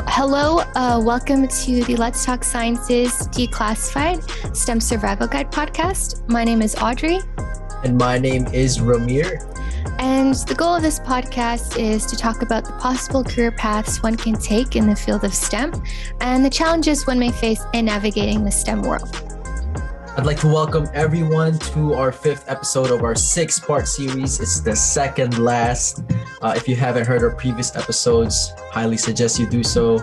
Hello, welcome to the Let's Talk Sciences Declassified STEM Survival Guide podcast. My name is Audrey. And my name is Ramir. And the goal of this podcast is to talk about the possible career paths one can take in the field of STEM and the challenges one may face in navigating the STEM world. I'd like to welcome everyone to our 5th episode of our 6-part series. It's the second last. If you haven't heard our previous episodes, highly suggest you do so.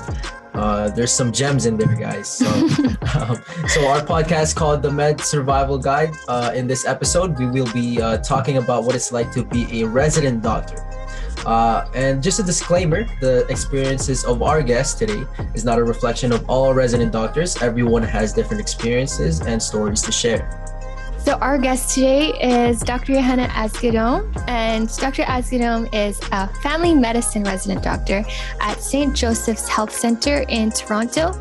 There's some gems in there, guys. So our podcast called the Med Survival Guide. In this episode, we will be talking about what it's like to be a resident doctor. And just a disclaimer, the experiences of our guest today is not a reflection of all resident doctors. Everyone has different experiences and stories to share. So our guest today is Dr. Yohanna Asghedom, and Dr. Asghedom is a family medicine resident doctor at St. Joseph's Health Centre in Toronto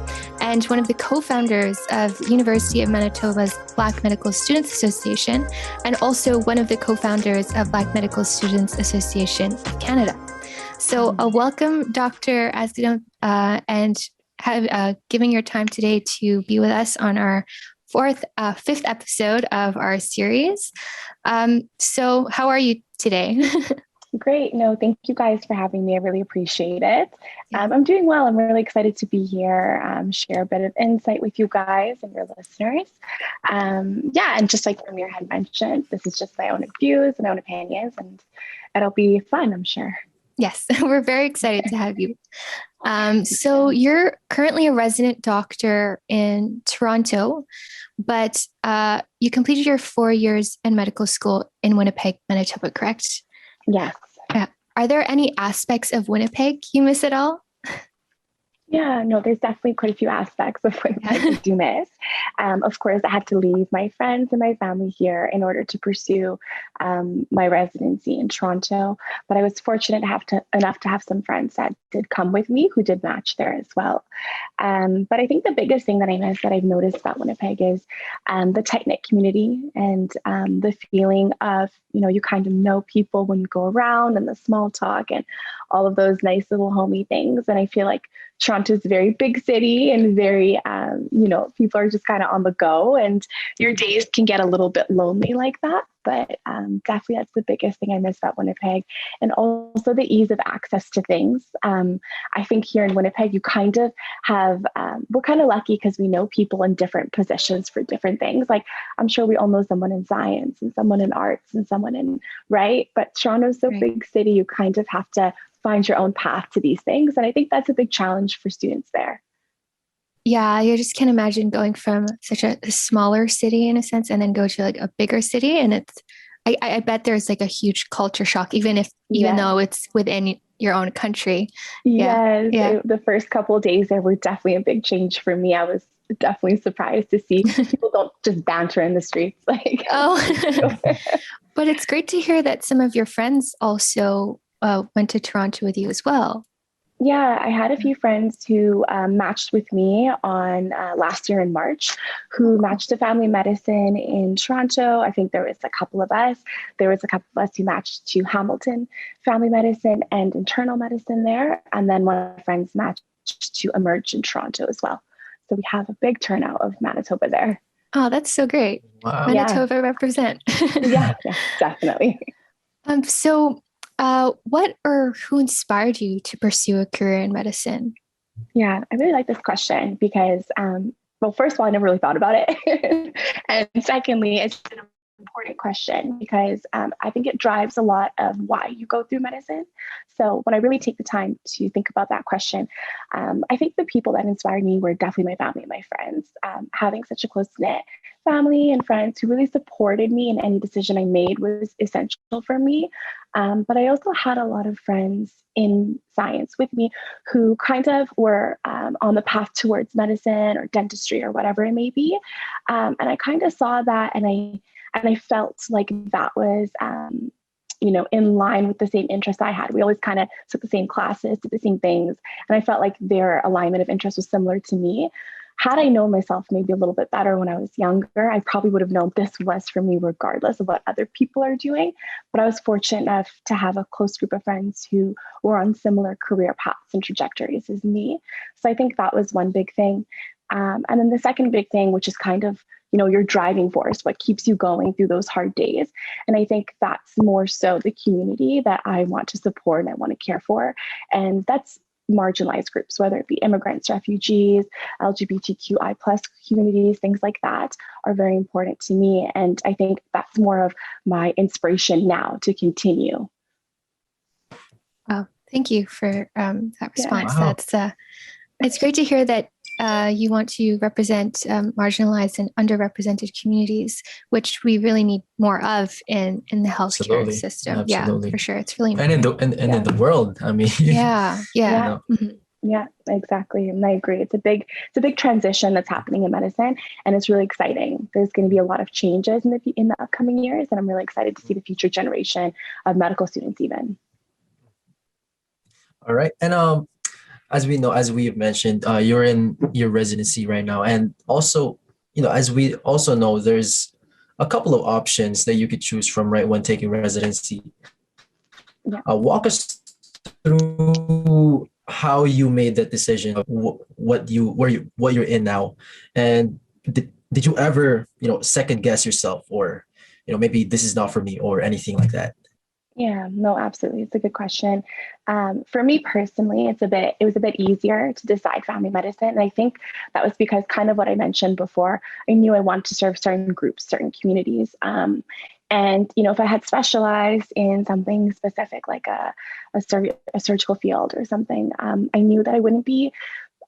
and one of the co-founders of University of Manitoba's Black Medical Students Association and also one of the co-founders of Black Medical Students Association of Canada. So welcome, Dr. Asghedom, and giving your time today to be with us on our fifth episode of our series. So how are you today? Great. No, thank you guys for having me. I really appreciate it. I'm doing well. I'm really excited to be here, share a bit of insight with you guys and your listeners. And just like Amir had mentioned, this is just my own views and own opinions, and it'll be fun, I'm sure. Yes, we're very excited to have you. So you're currently a resident doctor in Toronto, but you completed your 4 years in medical school in Winnipeg, Manitoba, correct? Yes. Are there any aspects of Winnipeg you miss at all? Yeah, no, there's definitely quite a few aspects of what I do miss. Of course, I had to leave my friends and my family here in order to pursue my residency in Toronto. But I was fortunate enough to have some friends that did come with me who did match there as well. But I think the biggest thing that I miss that I've noticed about Winnipeg is the tight-knit community and the feeling of, you kind of know people when you go around and the small talk and all of those nice little homey things. And I feel like Toronto is a very big city and very, people are just kind of on the go and your days can get a little bit lonely like that. But definitely that's the biggest thing I miss about Winnipeg. And also the ease of access to things. I think here in Winnipeg, you kind of have, we're kind of lucky because we know people in different positions for different things. Like I'm sure we all know someone in science and someone in arts and someone in, right? But Toronto's so big city, you kind of have to find your own path to these things. And I think that's a big challenge for students there. Yeah, you just can't imagine going from such a smaller city in a sense and then go to like a bigger city. And I bet there's like a huge culture shock, even though it's within your own country. Yes. Yeah. The first couple of days there were definitely a big change for me. I was definitely surprised to see people don't just banter in the streets. But it's great to hear that some of your friends also went to Toronto with you as well. Yeah, I had a few friends who matched with me on last year in March, who matched to family medicine in Toronto. I think there was a couple of us. There was a couple of us who matched to Hamilton family medicine and internal medicine there. And then one of my friends matched to Emerge in Toronto as well. So we have a big turnout of Manitoba there. Oh, that's so great. Wow. Manitoba represent. yeah, definitely. So what or who inspired you to pursue a career in medicine? Yeah, I really like this question because, first of all, I never really thought about it. And secondly, it's an important question because I think it drives a lot of why you go through medicine. So when I really take the time to think about that question, I think the people that inspired me were definitely my family and my friends. Having such a close-knit family and friends who really supported me in any decision I made was essential for me. But I also had a lot of friends in science with me who kind of were on the path towards medicine or dentistry or whatever it may be. And I kind of saw that and I felt like that was, in line with the same interests I had. We always kind of took the same classes, did the same things. And I felt like their alignment of interest was similar to me. had I known myself maybe a little bit better when I was younger, I probably would have known this was for me regardless of what other people are doing. But I was fortunate enough to have a close group of friends who were on similar career paths and trajectories as me. So I think that was one big thing. And then the second big thing, which is kind of, your driving force, what keeps you going through those hard days. And I think that's more so the community that I want to support and I want to care for. And that's marginalized groups, whether it be immigrants, refugees, LGBTQI plus communities, things like that are very important to me. And I think that's more of my inspiration now to continue. Wow, thank you for that response. Wow. That's it's great to hear that you want to represent marginalized and underrepresented communities, which we really need more of in the healthcare system. Absolutely. Yeah, for sure. It's really important. important. And in the world. I mean, yeah. Mm-hmm. Yeah, exactly. And I agree. It's a big transition that's happening in medicine, and it's really exciting. There's going to be a lot of changes in the upcoming years, and I'm really excited to see the future generation of medical students even. All right. And as we know, as we've mentioned, you're in your residency right now. And also, as we also know, there's a couple of options that you could choose from, right, when taking residency. Yeah. Walk us through how you made that decision of what you're in now. And did you ever, second guess yourself, or, maybe this is not for me or anything like that? Yeah, no, absolutely. It's a good question. For me personally, it was a bit easier to decide family medicine. And I think that was because kind of what I mentioned before, I knew I wanted to serve certain groups, certain communities. And, if I had specialized in something specific, like a surgical field or something, I knew that I wouldn't be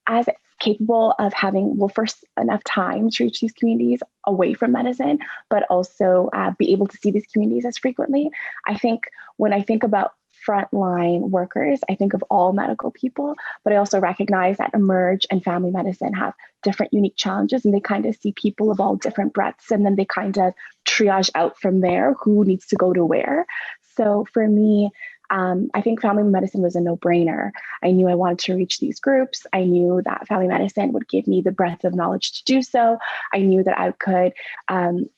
as capable of having, first enough time to reach these communities away from medicine, but also be able to see these communities as frequently. I think when I think about frontline workers, I think of all medical people, but I also recognize that Emerge and family medicine have different unique challenges, and they kind of see people of all different breadths, and then they kind of triage out from there who needs to go to where. So for me, I think family medicine was a no-brainer. I knew I wanted to reach these groups. I knew that family medicine would give me the breadth of knowledge to do so. I knew that I could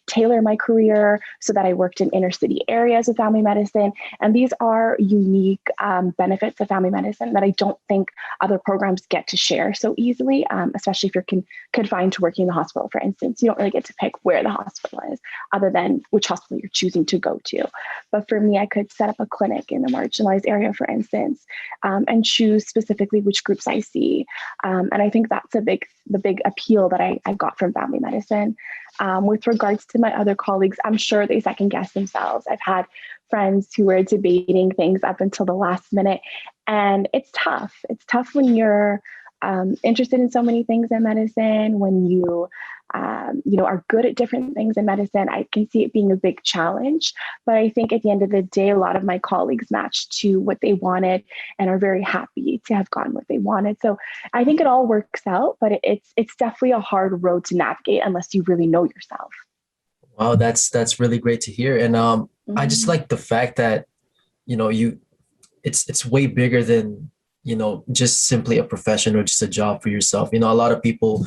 tailor my career so that I worked in inner city areas of family medicine. And these are unique benefits of family medicine that I don't think other programs get to share so easily, especially if you're confined to working in the hospital, for instance. You don't really get to pick where the hospital is, other than which hospital you're choosing to go to. But for me, I could set up a clinic in a marginalized area, for instance, and choose specifically which groups I see. And I think that's the big appeal that I got from family medicine. With regards to my other colleagues, I'm sure they second guess themselves. I've had friends who were debating things up until the last minute, and it's tough. It's tough when you're interested in so many things in medicine, when you are good at different things in medicine. I can see it being a big challenge, but I think at the end of the day, a lot of my colleagues match to what they wanted and are very happy to have gotten what they wanted. So I think it all works out, but it's definitely a hard road to navigate unless you really know yourself. Wow, that's really great to hear. And I just like the fact that, it's way bigger than, just simply a profession or just a job for yourself. A lot of people,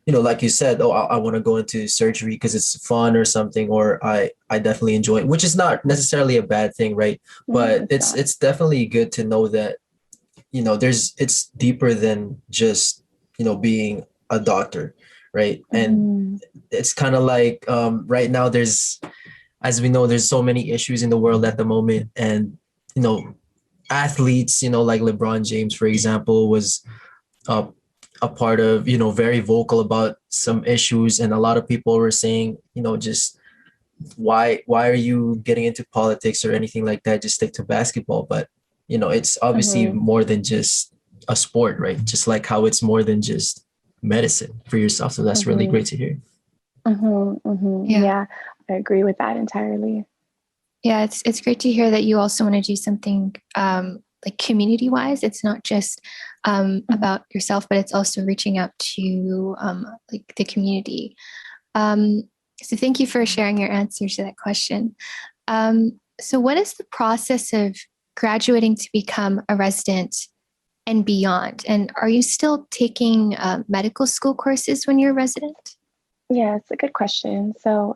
like you said, oh, I want to go into surgery because it's fun or something, or I definitely enjoy it, which is not necessarily a bad thing, right? But it's definitely good to know that, it's deeper than just, being a doctor, right? And it's kind of like right now as we know, there's so many issues in the world at the moment, and athletes, like LeBron James, for example, was a part of, very vocal about some issues. And a lot of people were saying, just why are you getting into politics or anything like that? Just stick to basketball. But, it's obviously more than just a sport, right? Just like how it's more than just medicine for yourself. So that's really great to hear. Yeah, I agree with that entirely. Yeah, it's great to hear that you also want to do something like community wise. It's not just about yourself, but it's also reaching out to like the community. So thank you for sharing your answers to that question. So what is the process of graduating to become a resident and beyond? And are you still taking medical school courses when you're a resident? Yeah, it's a good question. So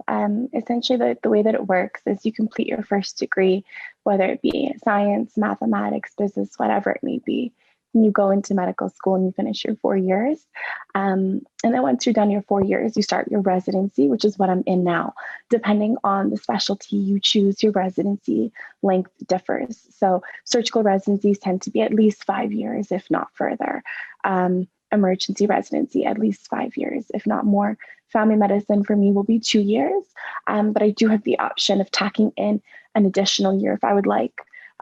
essentially the way that it works is you complete your first degree, whether it be science, mathematics, business, whatever it may be. And you go into medical school and you finish your 4 years. And then once you're done your 4 years, you start your residency, which is what I'm in now. Depending on the specialty you choose, your residency length differs. So surgical residencies tend to be at least 5 years, if not further. Emergency residency, at least 5 years, if not more. Family medicine for me will be 2 years, but I do have the option of tacking in an additional year if I would like,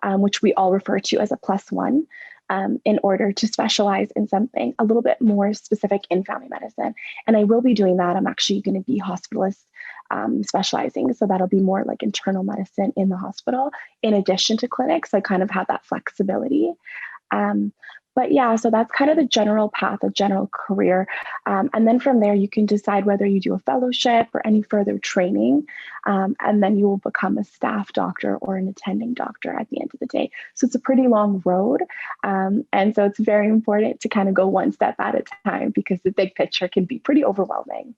which we all refer to as a +1, in order to specialize in something a little bit more specific in family medicine. And I will be doing that. I'm actually going to be hospitalist specializing. So that'll be more like internal medicine in the hospital in addition to clinics. So I kind of have that flexibility. But yeah, so that's kind of the general path, a general career. And then from there, you can decide whether you do a fellowship or any further training. And then you will become a staff doctor or an attending doctor at the end of the day. So it's a pretty long road. And so it's very important to kind of go one step at a time because the big picture can be pretty overwhelming.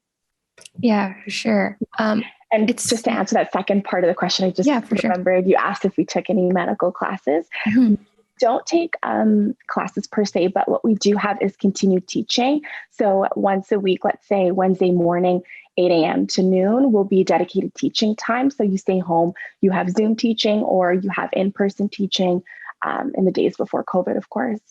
Yeah, for sure. And it's just to answer that second part of the question, I just remembered you asked if we took any medical classes. Mm-hmm. Don't take classes per se, but what we do have is continued teaching. So once a week, let's say Wednesday morning, 8 a.m. to noon will be dedicated teaching time. So you stay home, you have Zoom teaching or you have in-person teaching in the days before COVID, of course.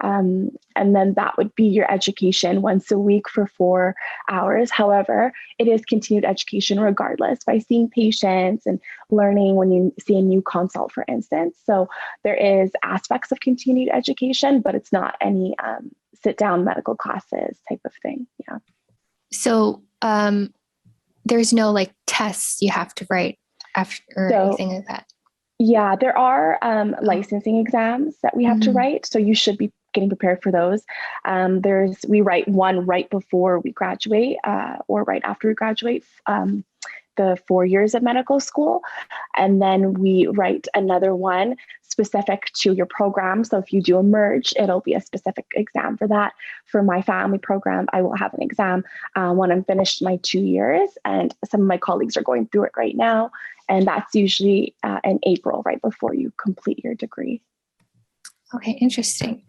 And then that would be your education once a week for 4 hours. However, it is continued education regardless by seeing patients and learning when you see a new consult, for instance. So there is aspects of continued education, but it's not any sit down medical classes type of thing. Yeah. So there's no like tests you have to write after or anything like that. Yeah, there are licensing exams that we have to write. So you should be getting prepared for those. We write one right before we graduate or right after we graduate the 4 years of medical school. And then we write another one specific to your program. So if you do a merge, it'll be a specific exam for that. For my family program, I will have an exam when I'm finished my 2 years. And some of my colleagues are going through it right now. And that's usually in April, right before you complete your degree. Okay, interesting.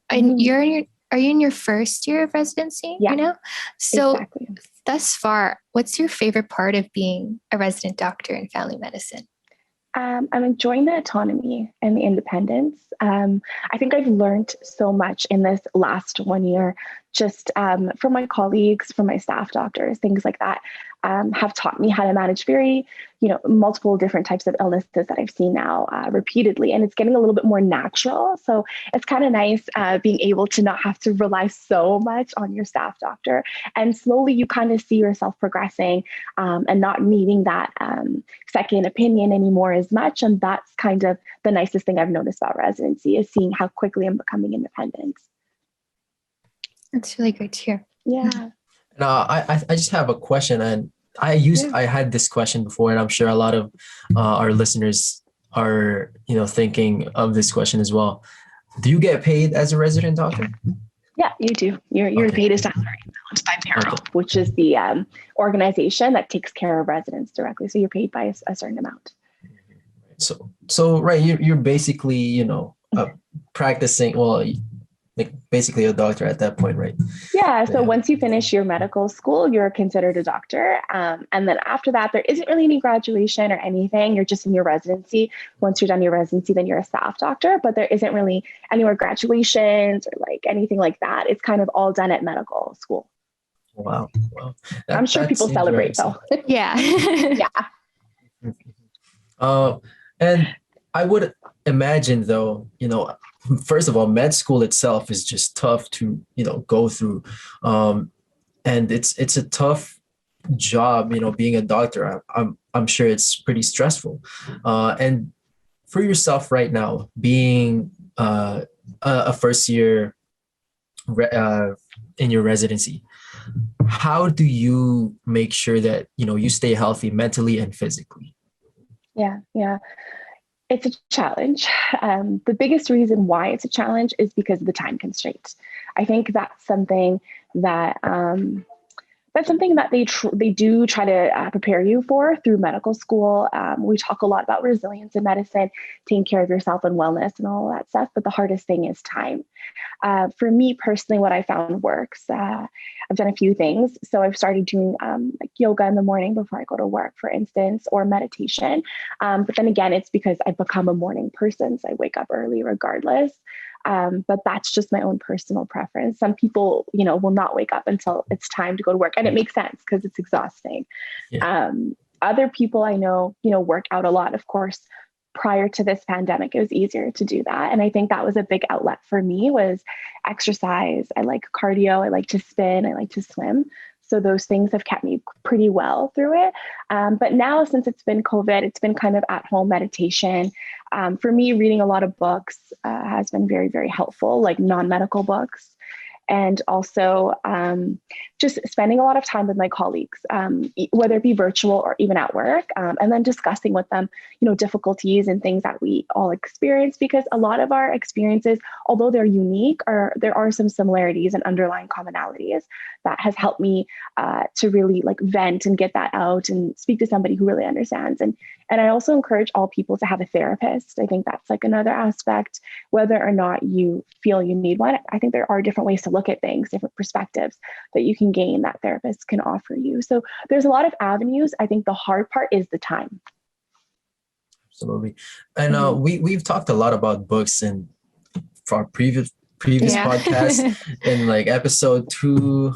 And are you in your first year of residency right now? So exactly. Thus far, what's your favorite part of being a resident doctor in family medicine? I'm enjoying the autonomy and the independence. I think I've learned so much in this last 1 year, just from my colleagues, from my staff doctors, things like that, have taught me how to manage multiple different types of illnesses that I've seen now repeatedly. And it's getting a little bit more natural. So it's kind of nice being able to not have to rely so much on your staff doctor. And slowly you kind of see yourself progressing and not needing that second opinion anymore as much. And that's kind of the nicest thing I've noticed about residency is seeing how quickly I'm becoming independent. That's really great to hear. Yeah. I just have a question, and I had this question before, and I'm sure a lot of our listeners are thinking of this question as well. Do you get paid as a resident doctor? Yeah, you do. You're paid a salary by Payroll, which is the organization that takes care of residents directly. So you're paid by a certain amount. So right, you're basically practicing. Well, like basically a doctor at that point, right? Yeah. So once you finish your medical school, you're considered a doctor. And then after that, there isn't really any graduation or anything. You're just in your residency. Once you're done your residency, then you're a staff doctor, but there isn't really anywhere graduations or like anything like that. It's kind of all done at medical school. Wow. I'm sure people celebrate though. Yeah. Yeah. And I would imagine though, first of all, med school itself is just tough to, go through. And it's a tough job, being a doctor. I'm sure it's pretty stressful. And for yourself right now, being a first year in your residency, how do you make sure that, you stay healthy mentally and physically? Yeah. It's a challenge. The biggest reason why it's a challenge is because of the time constraints. I think that that's something that they do try to prepare you for through medical school. We talk a lot about resilience in medicine, taking care of yourself and wellness and all that stuff. But the hardest thing is time. For me personally, what I found works. I've done a few things. So I've started doing like yoga in the morning before I go to work, for instance, or meditation. But then again, it's because I've become a morning person. So I wake up early regardless. But that's just my own personal preference. Some people, will not wake up until it's time to go to work. And it makes sense because it's exhausting. Yeah. Other people I know, work out a lot. Of course, prior to this pandemic, it was easier to do that. And I think that was a big outlet for me was exercise. I like cardio. I like to spin. I like to swim. So those things have kept me pretty well through it. But now, since it's been COVID, it's been kind of at home meditation. For me, reading a lot of books has been very, very helpful, like non-medical books. And also just spending a lot of time with my colleagues, whether it be virtual or even at work, and then discussing with them, difficulties and things that we all experience, because a lot of our experiences, although they're unique, there are some similarities and underlying commonalities that has helped me to really like vent and get that out and speak to somebody who really understands. And I also encourage all people to have a therapist. I think that's like another aspect, whether or not you feel you need one. I think there are different ways to look at things, different perspectives that you can gain that therapists can offer you. So there's a lot of avenues. I think the hard part is the time. Absolutely. And we've talked a lot about books in our previous Yeah. podcast in like episode 2.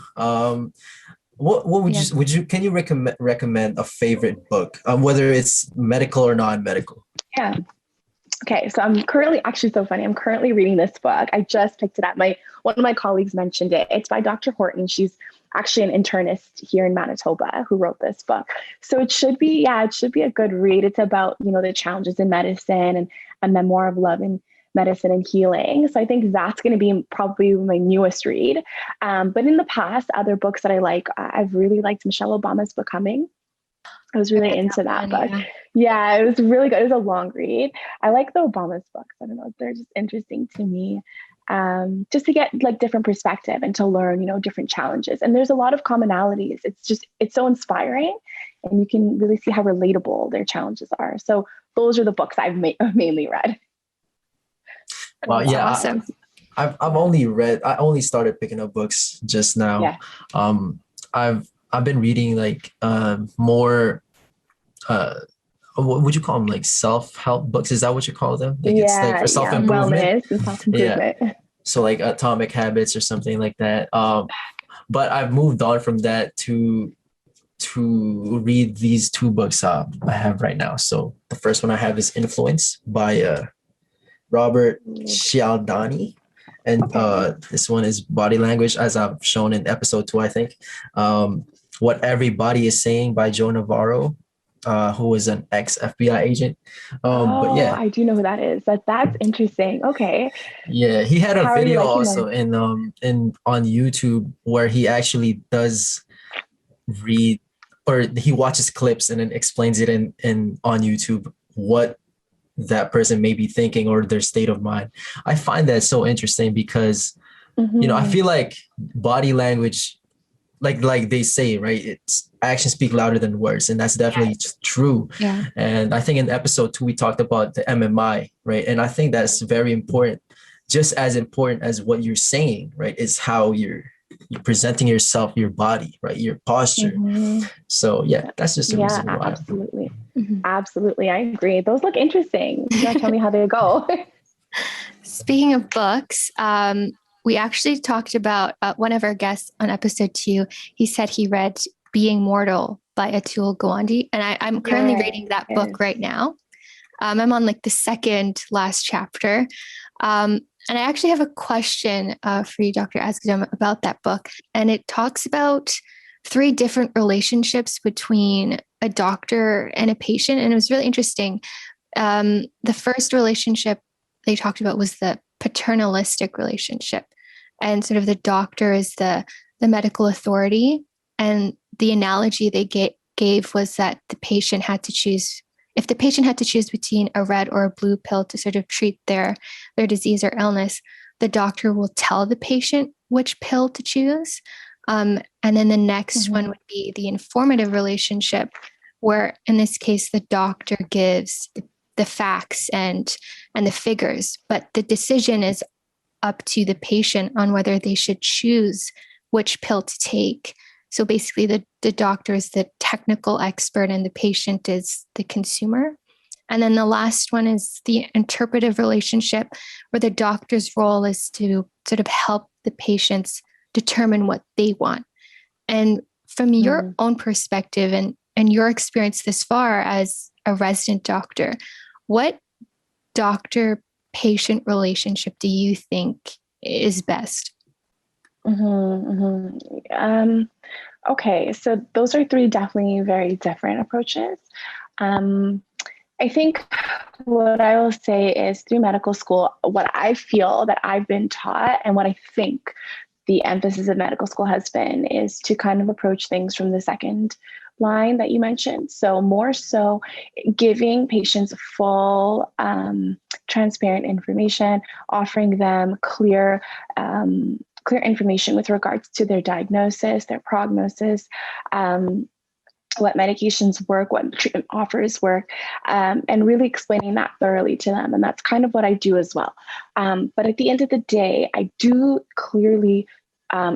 What would Yeah. you can you recommend a favorite book, whether it's medical or non-medical? Yeah. Okay, so I'm currently actually so funny. I'm currently reading this book. I just picked it up. One of my colleagues mentioned it. It's by Dr. Horton. She's actually an internist here in Manitoba who wrote this book. So it should be a good read. It's about, the challenges in medicine and a memoir of love in medicine and healing. So I think that's going to be probably my newest read. But in the past, other books that I like, I've really liked Michelle Obama's Becoming. I was really into that book. Yeah, it was really good. It was a long read. I like the Obama's books. I don't know, they're just interesting to me. Just to get like different perspective and to learn, different challenges. And there's a lot of commonalities. It's so inspiring, and you can really see how relatable their challenges are. So those are the books I've mainly read. Well, yeah, awesome. I only started picking up books just now. Yeah. I've been reading like more what would you call them, like self-help books? Is that what you call them? Like it's like for self-improvement. Wellness and self-improvement. Yeah. So like Atomic Habits or something like that. But I've moved on from that to read these 2 books I have right now. So the first one I have is Influence by Robert Cialdini. And this one is Body Language, as I've shown in episode 2, I think. What Everybody is Saying by Joe Navarro, who is an ex-FBI agent. But yeah, I do know who that is. That's interesting. Okay. yeah, he had a How are you video liking also in on YouTube where he actually does read, or he watches clips and then explains it in on YouTube what that person may be thinking or their state of mind. I find that so interesting because I feel like body language, like they say, right, it's actions speak louder than words, and that's definitely true. Yeah. And I think in episode 2 we talked about the MMI, right? And I think that's very important, just as important as what you're saying, right, is how you're presenting yourself, your body, right, your posture. So yeah, that's just the reason why. Absolutely. Absolutely, I agree. Those look interesting. You gotta tell me how they go. Speaking of books, we actually talked about one of our guests on episode 2. He said he read Being Mortal by Atul Gawande, and I'm currently reading that book right now. I'm on like the second last chapter. And I actually have a question for you, Dr. Asghedom, about that book. And it talks about 3 different relationships between a doctor and a patient. And it was really interesting. The first relationship they talked about was the paternalistic relationship. And sort of the doctor is the medical authority. And the analogy they gave was that the patient had to choose if the patient had to choose between a red or a blue pill to sort of treat their disease or illness, the doctor will tell the patient which pill to choose. And then the next one would be the informative relationship, where in this case, the doctor gives the facts and the figures, but the decision is up to the patient on whether they should choose which pill to take. So basically, the doctor is the technical expert and the patient is the consumer. And then the last one is the interpretive relationship, where the doctor's role is to sort of help the patients determine what they want. And from your own perspective and your experience this far as a resident doctor, what doctor-patient relationship do you think is best? Okay, so those are three definitely very different approaches. I think what I will say is through medical school, what I feel that I've been taught and what I think the emphasis of medical school has been is to kind of approach things from the second line that you mentioned. So more so giving patients full, transparent information, offering them clear information with regards to their diagnosis, their prognosis, what medications work, what treatment offers work, and really explaining that thoroughly to them. And that's kind of what I do as well. But at the end of the day, I do clearly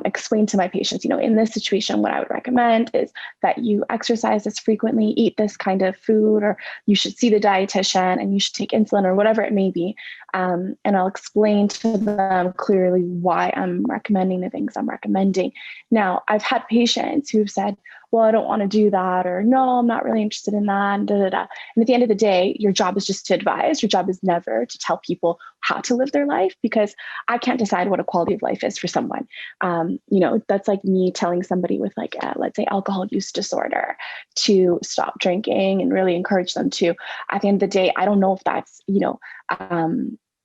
explain to my patients, in this situation, what I would recommend is that you exercise this frequently, eat this kind of food, or you should see the dietitian and you should take insulin or whatever it may be. And I'll explain to them clearly why I'm recommending the things I'm recommending. Now, I've had patients who've said, well, I don't want to do that, or no, I'm not really interested in that, and And at the end of the day, your job is just to advise. Your job is never to tell people how to live their life, because I can't decide what a quality of life is for someone. That's like me telling somebody with let's say alcohol use disorder to stop drinking and really encourage them to. At the end of the day, I don't know if that's,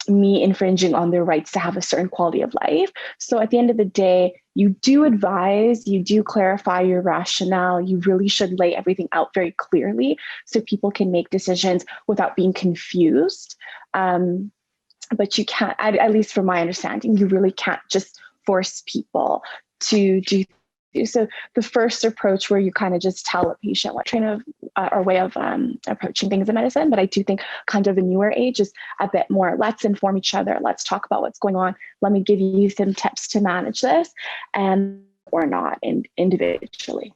me infringing on their rights to have a certain quality of life. So at the end of the day, you do advise, you do clarify your rationale. You really should lay everything out very clearly so people can make decisions without being confused. But you can't, at least from my understanding, you really can't just force people to do. So the first approach where you kind of just tell a patient what kind of or way of approaching things in medicine, but I do think kind of the newer age is a bit more, let's inform each other. Let's talk about what's going on. Let me give you some tips to manage this, and or not individually.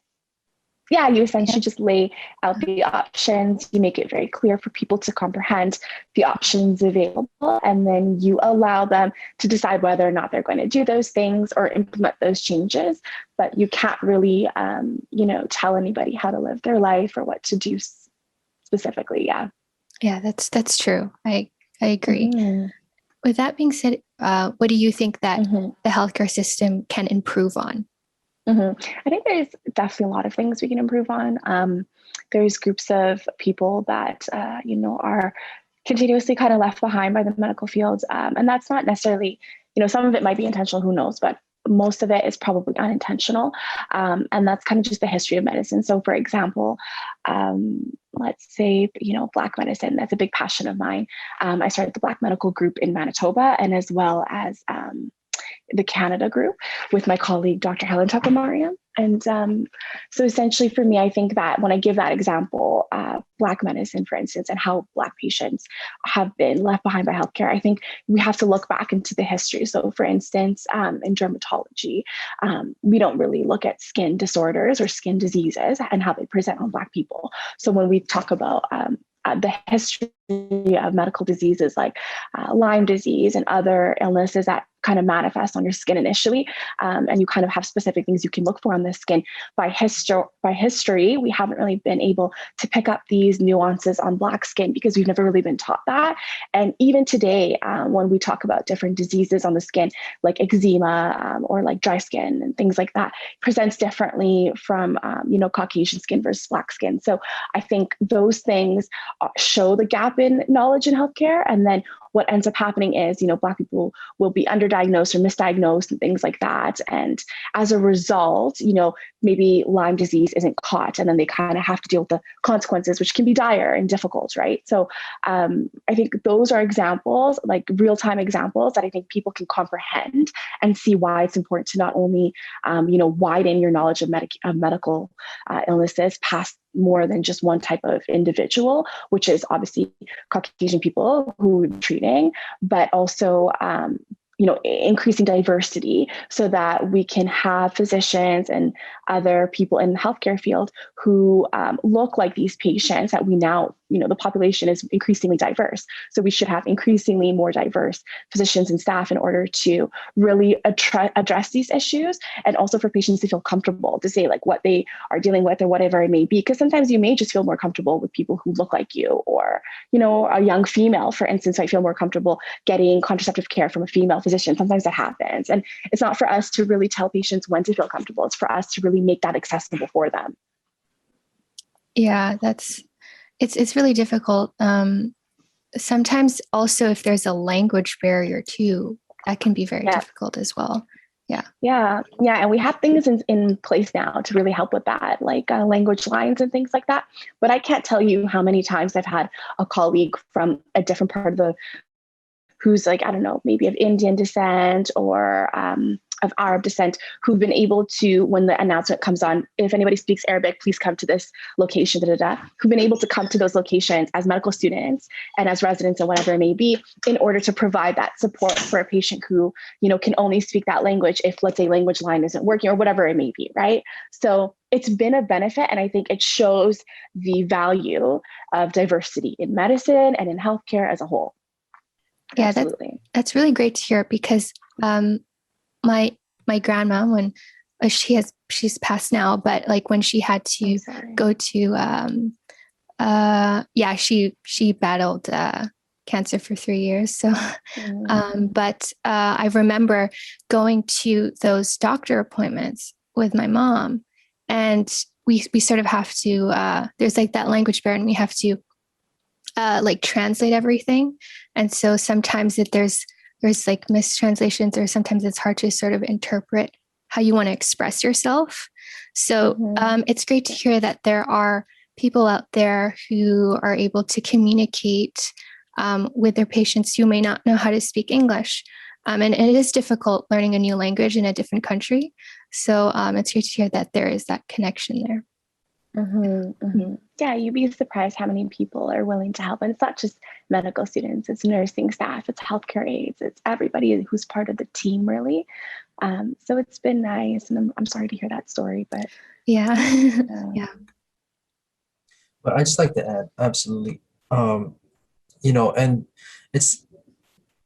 Yeah, you essentially just lay out the options. You make it very clear for people to comprehend the options available, and then you allow them to decide whether or not they're going to do those things or implement those changes. But you can't really, tell anybody how to live their life or what to do specifically. Yeah. Yeah, that's true. I agree. With that being said, what do you think that the healthcare system can improve on? I think there's definitely a lot of things we can improve on. There's groups of people that, are continuously kind of left behind by the medical field. And that's not necessarily, some of it might be intentional, who knows, but most of it is probably unintentional. And that's kind of just the history of medicine. So for example, let's say, Black medicine, that's a big passion of mine. I started the Black medical group in Manitoba, and as well as the Canada group with my colleague, Dr. Helen Tuckamariam. And so essentially for me, I think that when I give that example, Black medicine, for instance, and how Black patients have been left behind by healthcare, I think we have to look back into the history. So for instance, in dermatology, we don't really look at skin disorders or skin diseases and how they present on Black people. So when we talk about the history of medical diseases like Lyme disease and other illnesses that kind of manifest on your skin initially, and you kind of have specific things you can look for on the skin. By history, we haven't really been able to pick up these nuances on Black skin because we've never really been taught that. And even today, when we talk about different diseases on the skin, like eczema or like dry skin and things like that, presents differently from Caucasian skin versus Black skin. So I think those things show the gap in knowledge in healthcare, and then what ends up happening is, Black people will be underdiagnosed or misdiagnosed and things like that. And as a result, maybe Lyme disease isn't caught, and then they kind of have to deal with the consequences, which can be dire and difficult, right? So I think those are examples, like real-time examples that I think people can comprehend and see why it's important to not only, widen your knowledge of medical illnesses past more than just one type of individual, which is obviously Caucasian people who we're treating, but also, increasing diversity so that we can have physicians and other people in the healthcare field who look like these patients that we now, the population is increasingly diverse. So we should have increasingly more diverse physicians and staff in order to really address these issues, and also for patients to feel comfortable to say like what they are dealing with or whatever it may be. Because sometimes you may just feel more comfortable with people who look like you, or, a young female, for instance, might feel more comfortable getting contraceptive care from a female physician. Sometimes that happens. And it's not for us to really tell patients when to feel comfortable. It's for us to really make that accessible for them. Yeah, it's really difficult. Sometimes also if there's a language barrier too, that can be very difficult as well. Yeah. And we have things in place now to really help with that, like language lines and things like that. But I can't tell you how many times I've had a colleague from a different part of who's like, I don't know, maybe of Indian descent or of Arab descent, who've been able to, when the announcement comes on, if anybody speaks Arabic, please come to this location, who've been able to come to those locations as medical students and as residents and whatever it may be, in order to provide that support for a patient who, can only speak that language if, let's say, language line isn't working or whatever it may be, right? So it's been a benefit, and I think it shows the value of diversity in medicine and in healthcare as a whole. Yeah, that's really great to hear, because my grandma, when she's passed now, but like when she had to go to she battled cancer for 3 years. So but I remember going to those doctor appointments with my mom, and we sort of have to there's like that language barrier, and we have to like translate everything. And so sometimes there's like mistranslations, or sometimes it's hard to sort of interpret how you want to express yourself. So it's great to hear that there are people out there who are able to communicate with their patients who may not know how to speak English. And it is difficult learning a new language in a different country. So it's great to hear that there is that connection there. Yeah, you'd be surprised how many people are willing to help. And it's not just medical students, it's nursing staff, it's healthcare aides, it's everybody who's part of the team, really. So it's been nice, and I'm sorry to hear that story, but yeah. But I just like to add, absolutely. And it's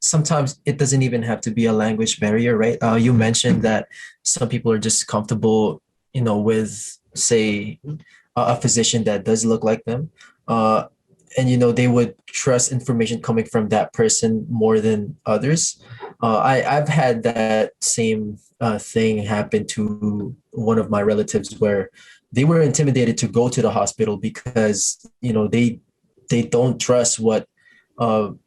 sometimes it doesn't even have to be a language barrier, right? You mentioned that some people are just comfortable, with, say, a physician that does look like them, and they would trust information coming from that person more than others. I've had that same thing happen to one of my relatives, where they were intimidated to go to the hospital because they don't trust what the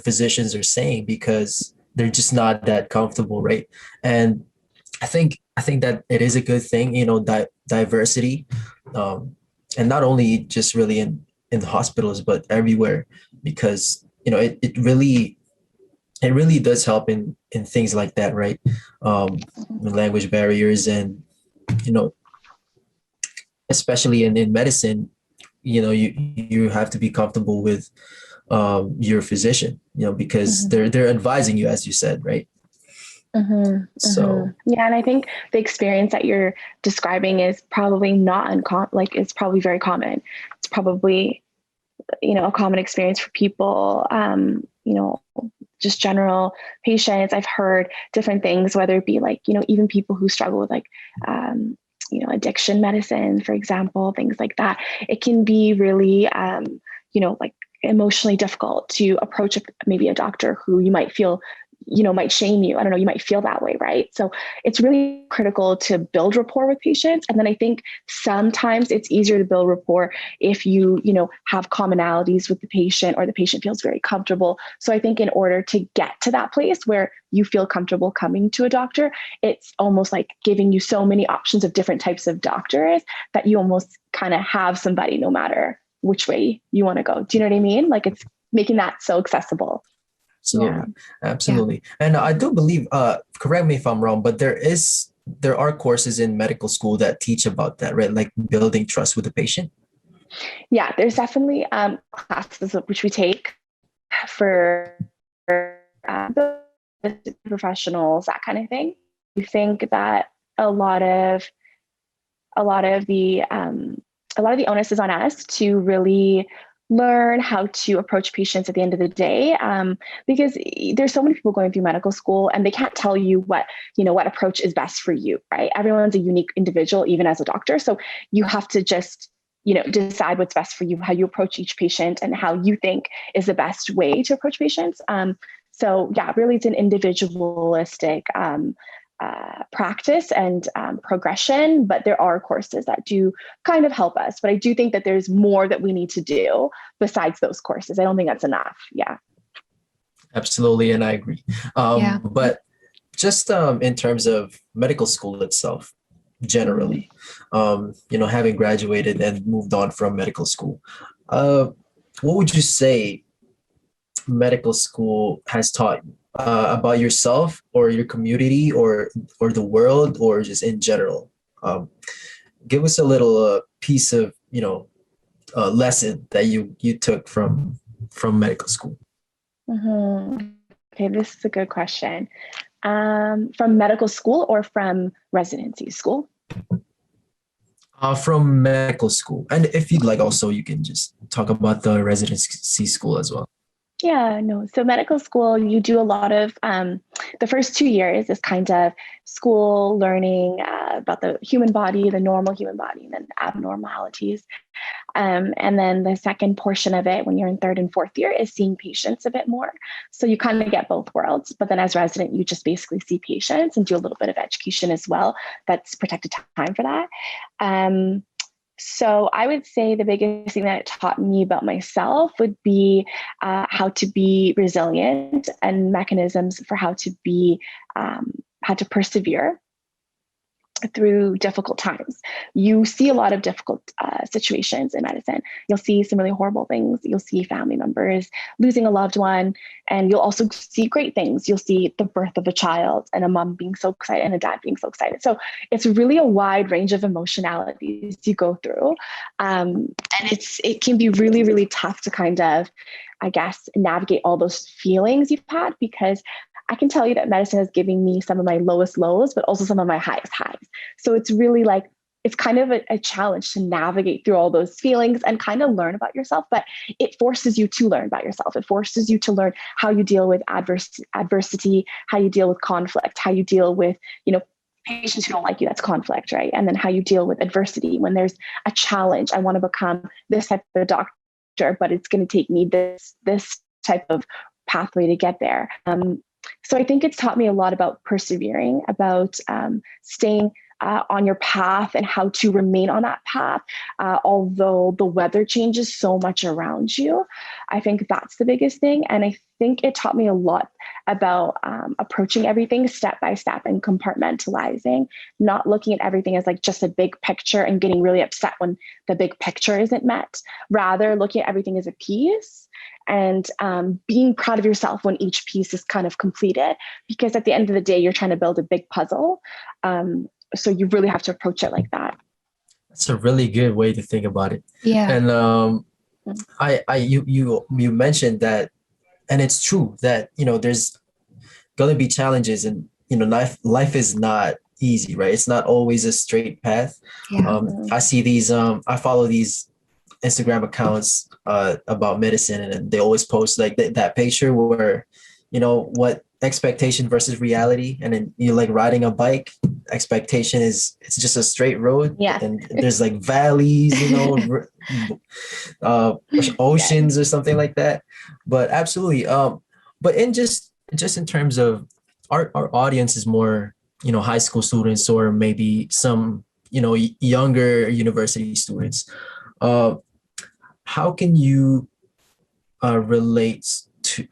physicians are saying, because they're just not that comfortable, right? And I think that it is a good thing, diversity, and not only just really in the hospitals, but everywhere, because it really does help in things like that, right? Language barriers, and especially in medicine, you have to be comfortable with your physician, because they're advising you, as you said, right? So yeah, and I think the experience that you're describing is probably not uncommon. Like, it's probably very common. It's probably a common experience for people. Just general patients. I've heard different things, whether it be like even people who struggle with like addiction medicine, for example, things like that. It can be really like emotionally difficult to approach maybe a doctor who you might feel might shame you. I don't know, you might feel that way, right? So it's really critical to build rapport with patients. And then I think sometimes it's easier to build rapport if you have commonalities with the patient, or the patient feels very comfortable. So I think in order to get to that place where you feel comfortable coming to a doctor, it's almost like giving you so many options of different types of doctors that you almost kind of have somebody no matter which way you want to go. Do you know what I mean? Like, it's making that so accessible. Absolutely. Absolutely. And I do believe, correct me if I'm wrong, but there are courses in medical school that teach about that, right? Like building trust with the patient. Yeah, there's definitely classes which we take for professionals, that kind of thing. You think that a lot of the onus is on us to really learn how to approach patients at the end of the day, because there's so many people going through medical school, and they can't tell you what approach is best for you, right? Everyone's a unique individual, even as a doctor. So you have to just decide what's best for you, how you approach each patient, and how you think is the best way to approach patients. So yeah, really, it's an individualistic practice and progression, but there are courses that do kind of help us. But I do think that there's more that we need to do besides those courses. I don't think that's enough. Yeah. Absolutely. And I agree. But just in terms of medical school itself, generally, having graduated and moved on from medical school, what would you say medical school has taught you about yourself or your community or the world, or just in general? Give us a little piece of lesson that you took from medical school. Okay, this is a good question. From medical school or from residency school? From medical school, and if you'd like, also you can just talk about the residency school as well. Yeah, no. So medical school, you do a lot of, the first 2 years is kind of school learning about the human body, the normal human body, and then abnormalities. And then the second portion of it, when you're in third and fourth year, is seeing patients a bit more. So you kind of get both worlds. But then as resident, you just basically see patients and do a little bit of education as well. That's protected time for that. So I would say the biggest thing that it taught me about myself would be how to be resilient and mechanisms for how to persevere through difficult times. You see a lot of difficult situations in medicine. You'll see some really horrible things. You'll see family members losing a loved one, and you'll also see great things. You'll see the birth of a child and a mom being so excited and a dad being so excited. So it's really a wide range of emotionalities you go through. And it can be really, really tough to kind of, I guess, navigate all those feelings you've had, because I can tell you that medicine is giving me some of my lowest lows, but also some of my highest highs. So it's really like, it's kind of a challenge to navigate through all those feelings and kind of learn about yourself, but it forces you to learn about yourself. It forces you to learn how you deal with adversity, how you deal with conflict, how you deal with, patients who don't like you, that's conflict, right? And then how you deal with adversity when there's a challenge. I want to become this type of doctor, but it's going to take me this type of pathway to get there. So I think it's taught me a lot about persevering, about staying on your path and how to remain on that path, although the weather changes so much around you. I think that's the biggest thing. And I think it taught me a lot about approaching everything step by step and compartmentalizing, not looking at everything as like just a big picture and getting really upset when the big picture isn't met, rather looking at everything as a piece and being proud of yourself when each piece is kind of completed, because at the end of the day, you're trying to build a big puzzle. So you really have to approach it like that. That's a really good way to think about it. Yeah. And you mentioned that, and it's true that, there's going to be challenges, and, life is not easy, right? It's not always a straight path. Yeah. I see these, I follow these Instagram accounts about medicine, and they always post like that picture where, what expectation versus reality, and then you're like riding a bike. Expectation is it's just a straight road, and there's like valleys, oceans or something like that. But absolutely, but in just just in terms of our audience is more, high school students or maybe some, younger university students. Uh, how can you relate to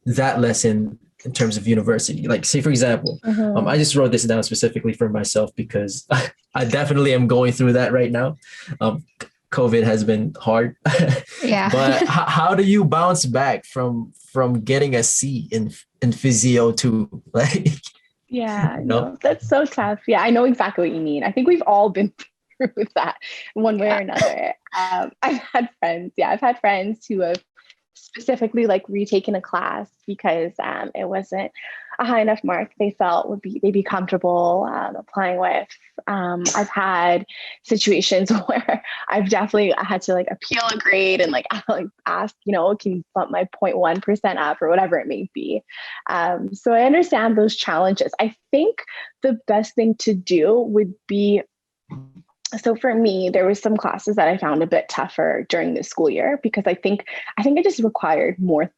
that lesson in terms of university? Like, say, for example, I just wrote this down specifically for myself because I definitely am going through that right now. COVID has been hard. Yeah. But how do you bounce back from getting a C in physio too? Like, Yeah, you know? no, that's so tough. Yeah, I know exactly what you mean. I think we've all been through that one way or another. I've had friends who have specifically like retaken a class because it wasn't a high enough mark they felt they'd be comfortable applying with. I've had situations where I've definitely had to like appeal a grade and like ask, can you bump my 0.1% up or whatever it may be. So I understand those challenges. I think the best thing to do would be, so for me, there was some classes that I found a bit tougher during the school year because I think it just required more.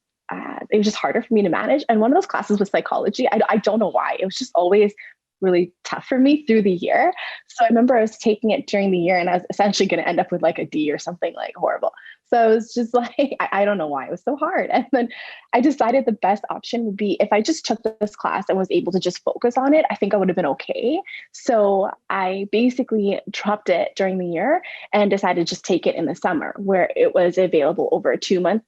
It was just harder for me to manage. And one of those classes was psychology. I don't know why. It was just always really tough for me through the year. So I remember I was taking it during the year and I was essentially going to end up with like a D or something like horrible. So it was just like, I don't know why it was so hard. And then I decided the best option would be if I just took this class and was able to just focus on it, I think I would have been okay. So I basically dropped it during the year and decided to just take it in the summer where it was available over a 2-month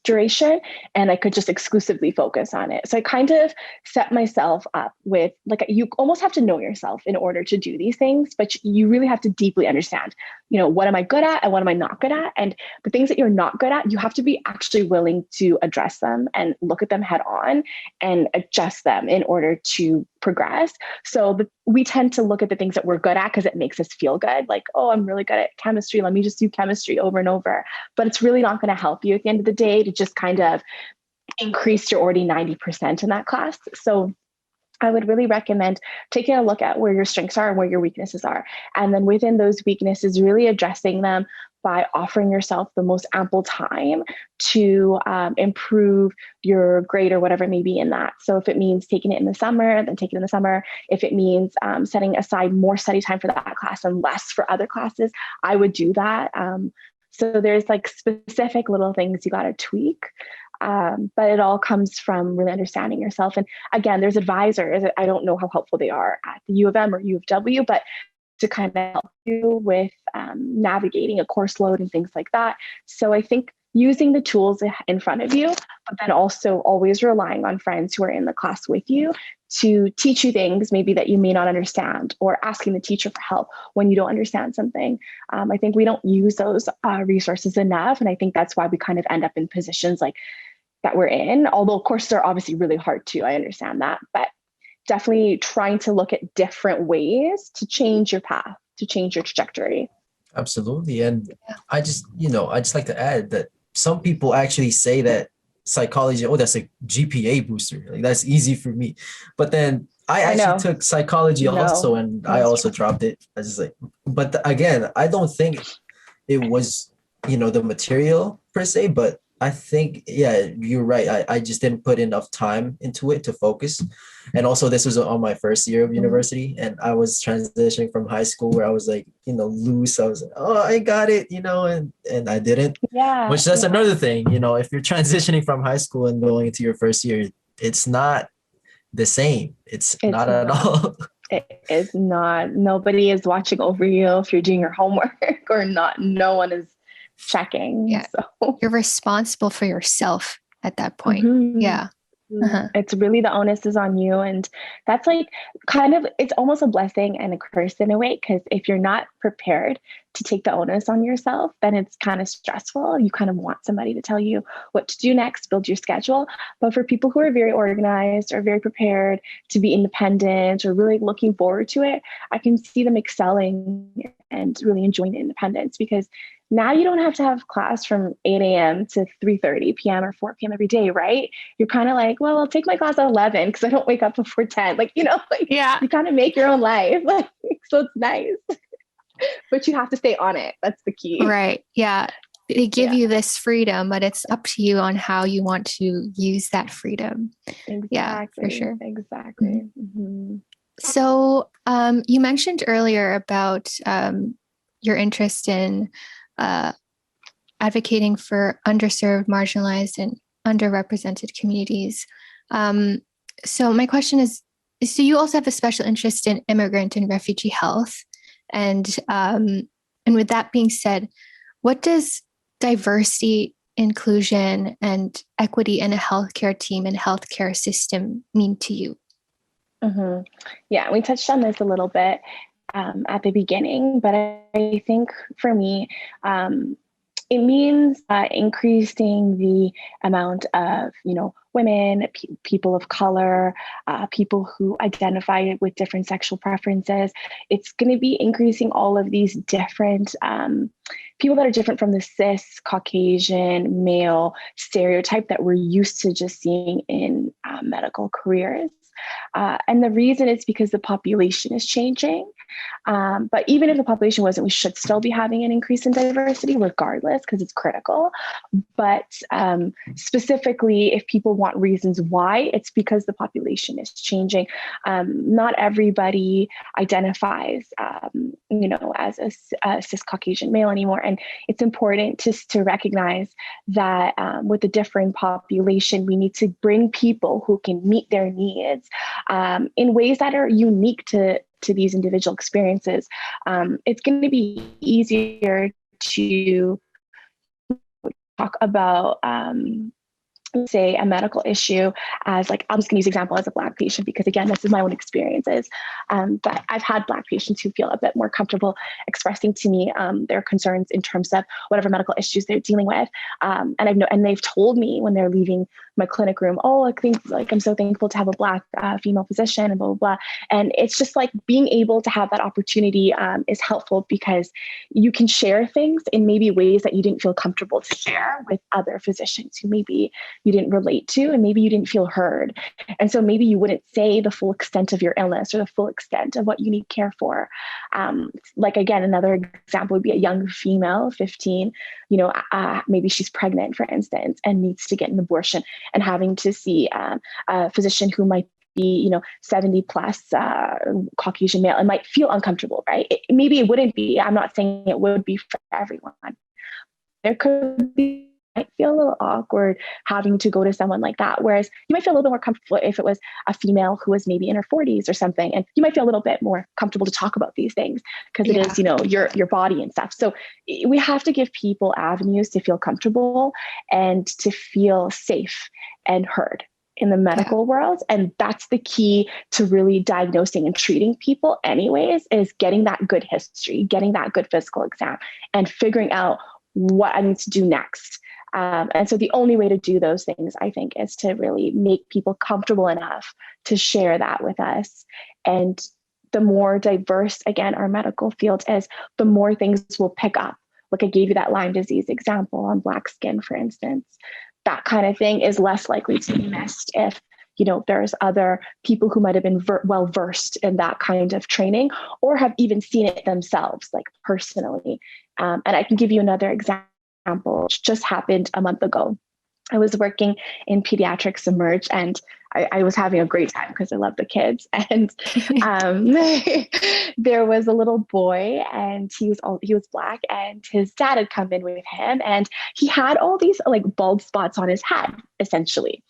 duration and I could just exclusively focus on it. So I kind of set myself up with like, you almost have to know yourself in order to do these things, but you really have to deeply understand, what am I good at and what am I not good at? And the things that you're not good at, you have to be actually willing to address them and look at them head on and adjust them in order to progress. So we tend to look at the things that we're good at because it makes us feel good. Like, oh, I'm really good at chemistry. Let me just do chemistry over and over. But it's really not going to help you at the end of the day to just kind of increase your already 90% in that class. So I would really recommend taking a look at where your strengths are and where your weaknesses are. And then within those weaknesses, really addressing them by offering yourself the most ample time to improve your grade or whatever it may be in that. So if it means taking it in the summer, then take it in the summer. If it means setting aside more study time for that class and less for other classes, I would do that. So there's like specific little things you got to tweak. But it all comes from really understanding yourself. And again, there's advisors. I don't know how helpful they are at the U of M or U of W, but to kind of help you with navigating a course load and things like that. So I think using the tools in front of you, but then also always relying on friends who are in the class with you to teach you things maybe that you may not understand, or asking the teacher for help when you don't understand something. I think we don't use those resources enough. And I think that's why we kind of end up in positions like that we're in, although of course they're obviously really hard too. I understand that, but definitely trying to look at different ways to change your path, to change your trajectory. Absolutely. And I just like to add that some people actually say that psychology, oh, that's a GPA booster. Like that's easy for me. But then I actually took psychology also, and I also dropped it. I just like, but again, I don't think it was, the material per se, but I think, yeah, you're right. I just didn't put enough time into it to focus. And also this was on my first year of university, and I was transitioning from high school where I was like, loose. I was like, oh, I got it, and I didn't. Yeah. Which that's another thing, if you're transitioning from high school and going into your first year, it's not the same. It's not at all. It is not. Nobody is watching over you if you're doing your homework or not. No one is checking. Yeah. So you're responsible for yourself at that point. Mm-hmm. Yeah. Uh-huh. It's really the onus is on you. And that's like kind of, it's almost a blessing and a curse in a way, because if you're not prepared to take the onus on yourself, then it's kind of stressful. You kind of want somebody to tell you what to do next, build your schedule. But for people who are very organized or very prepared to be independent or really looking forward to it, I can see them excelling and really enjoying the independence, because now you don't have to have class from 8 a.m. to 3:30 p.m. or 4 p.m. every day, right? You're kind of like, well, I'll take my class at 11 because I don't wake up before 10. You kind of make your own life. So it's nice. But you have to stay on it. That's the key. Right. Yeah. they give you this freedom, but it's up to you on how you want to use that freedom. Exactly. Yeah, for sure. Exactly. Mm-hmm. So you mentioned earlier about your interest in advocating for underserved, marginalized, and underrepresented communities. So my question is, so you also have a special interest in immigrant and refugee health. And with that being said, what does diversity, inclusion, and equity in a healthcare team and healthcare system mean to you? Mm-hmm. Yeah, we touched on this a little bit at the beginning, but I think for me, it means increasing the amount of, women, people of color, people who identify with different sexual preferences. It's going to be increasing all of these different people that are different from the cis, Caucasian, male stereotype that we're used to just seeing in medical careers. And the reason is because the population is changing. But even if the population wasn't, we should still be having an increase in diversity regardless, because it's critical. But specifically, if people want reasons why, it's because the population is changing. Not everybody identifies, as a cis Caucasian male anymore. And it's important to recognize that with the differing population, we need to bring people who can meet their needs in ways that are unique to these individual experiences. It's going to be easier to talk about say a medical issue as like, I'm just gonna use example as a Black patient, because again, this is my own experiences. But I've had Black patients who feel a bit more comfortable expressing to me their concerns in terms of whatever medical issues they're dealing with. And they've told me when they're leaving my clinic room, oh, I think like I'm so thankful to have a Black female physician and blah, blah, blah. And it's just like being able to have that opportunity is helpful, because you can share things in maybe ways that you didn't feel comfortable to share with other physicians who maybe you didn't relate to, and maybe you didn't feel heard. And so maybe you wouldn't say the full extent of your illness or the full extent of what you need care for. Like, again, another example would be a young female, 15, maybe she's pregnant, for instance, and needs to get an abortion, and having to see a physician who might be, 70 plus Caucasian male, and might feel uncomfortable, right? Maybe it wouldn't be. I'm not saying it would be for everyone. There could be, might feel a little awkward having to go to someone like that. Whereas you might feel a little bit more comfortable if it was a female who was maybe in her 40s or something, and you might feel a little bit more comfortable to talk about these things because it is, your body and stuff. So we have to give people avenues to feel comfortable and to feel safe and heard in the medical world. And that's the key to really diagnosing and treating people anyways, is getting that good history, getting that good physical exam, and figuring out what I need to do next. And so the only way to do those things, I think, is to really make people comfortable enough to share that with us. And the more diverse, again, our medical field is, the more things will pick up. Like I gave you that Lyme disease example on Black skin, for instance. That kind of thing is less likely to be missed if, there's other people who might have been well-versed in that kind of training, or have even seen it themselves, like personally. And I can give you another example, which just happened a month ago. I was working in pediatrics Emerge, and I was having a great time because I love the kids. And there was a little boy, and he was Black, and his dad had come in with him, and he had all these like bald spots on his head, essentially.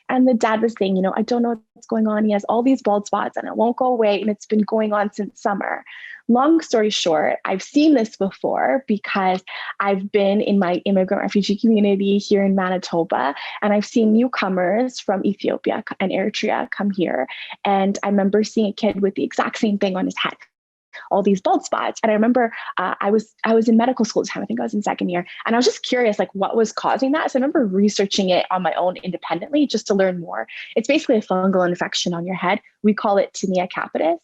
And the dad was saying, I don't know what's going on. He has all these bald spots and it won't go away. And it's been going on since summer. Long story short, I've seen this before because I've been in my immigrant refugee community here in Manitoba, and I've seen newcomers from Ethiopia and Eritrea come here. And I remember seeing a kid with the exact same thing on his head, all these bald spots. And I remember I was in medical school at the time. I think I was in second year, and I was just curious, like, what was causing that. So I remember researching it on my own independently just to learn more. It's basically a fungal infection on your head. We call it tinea capitis.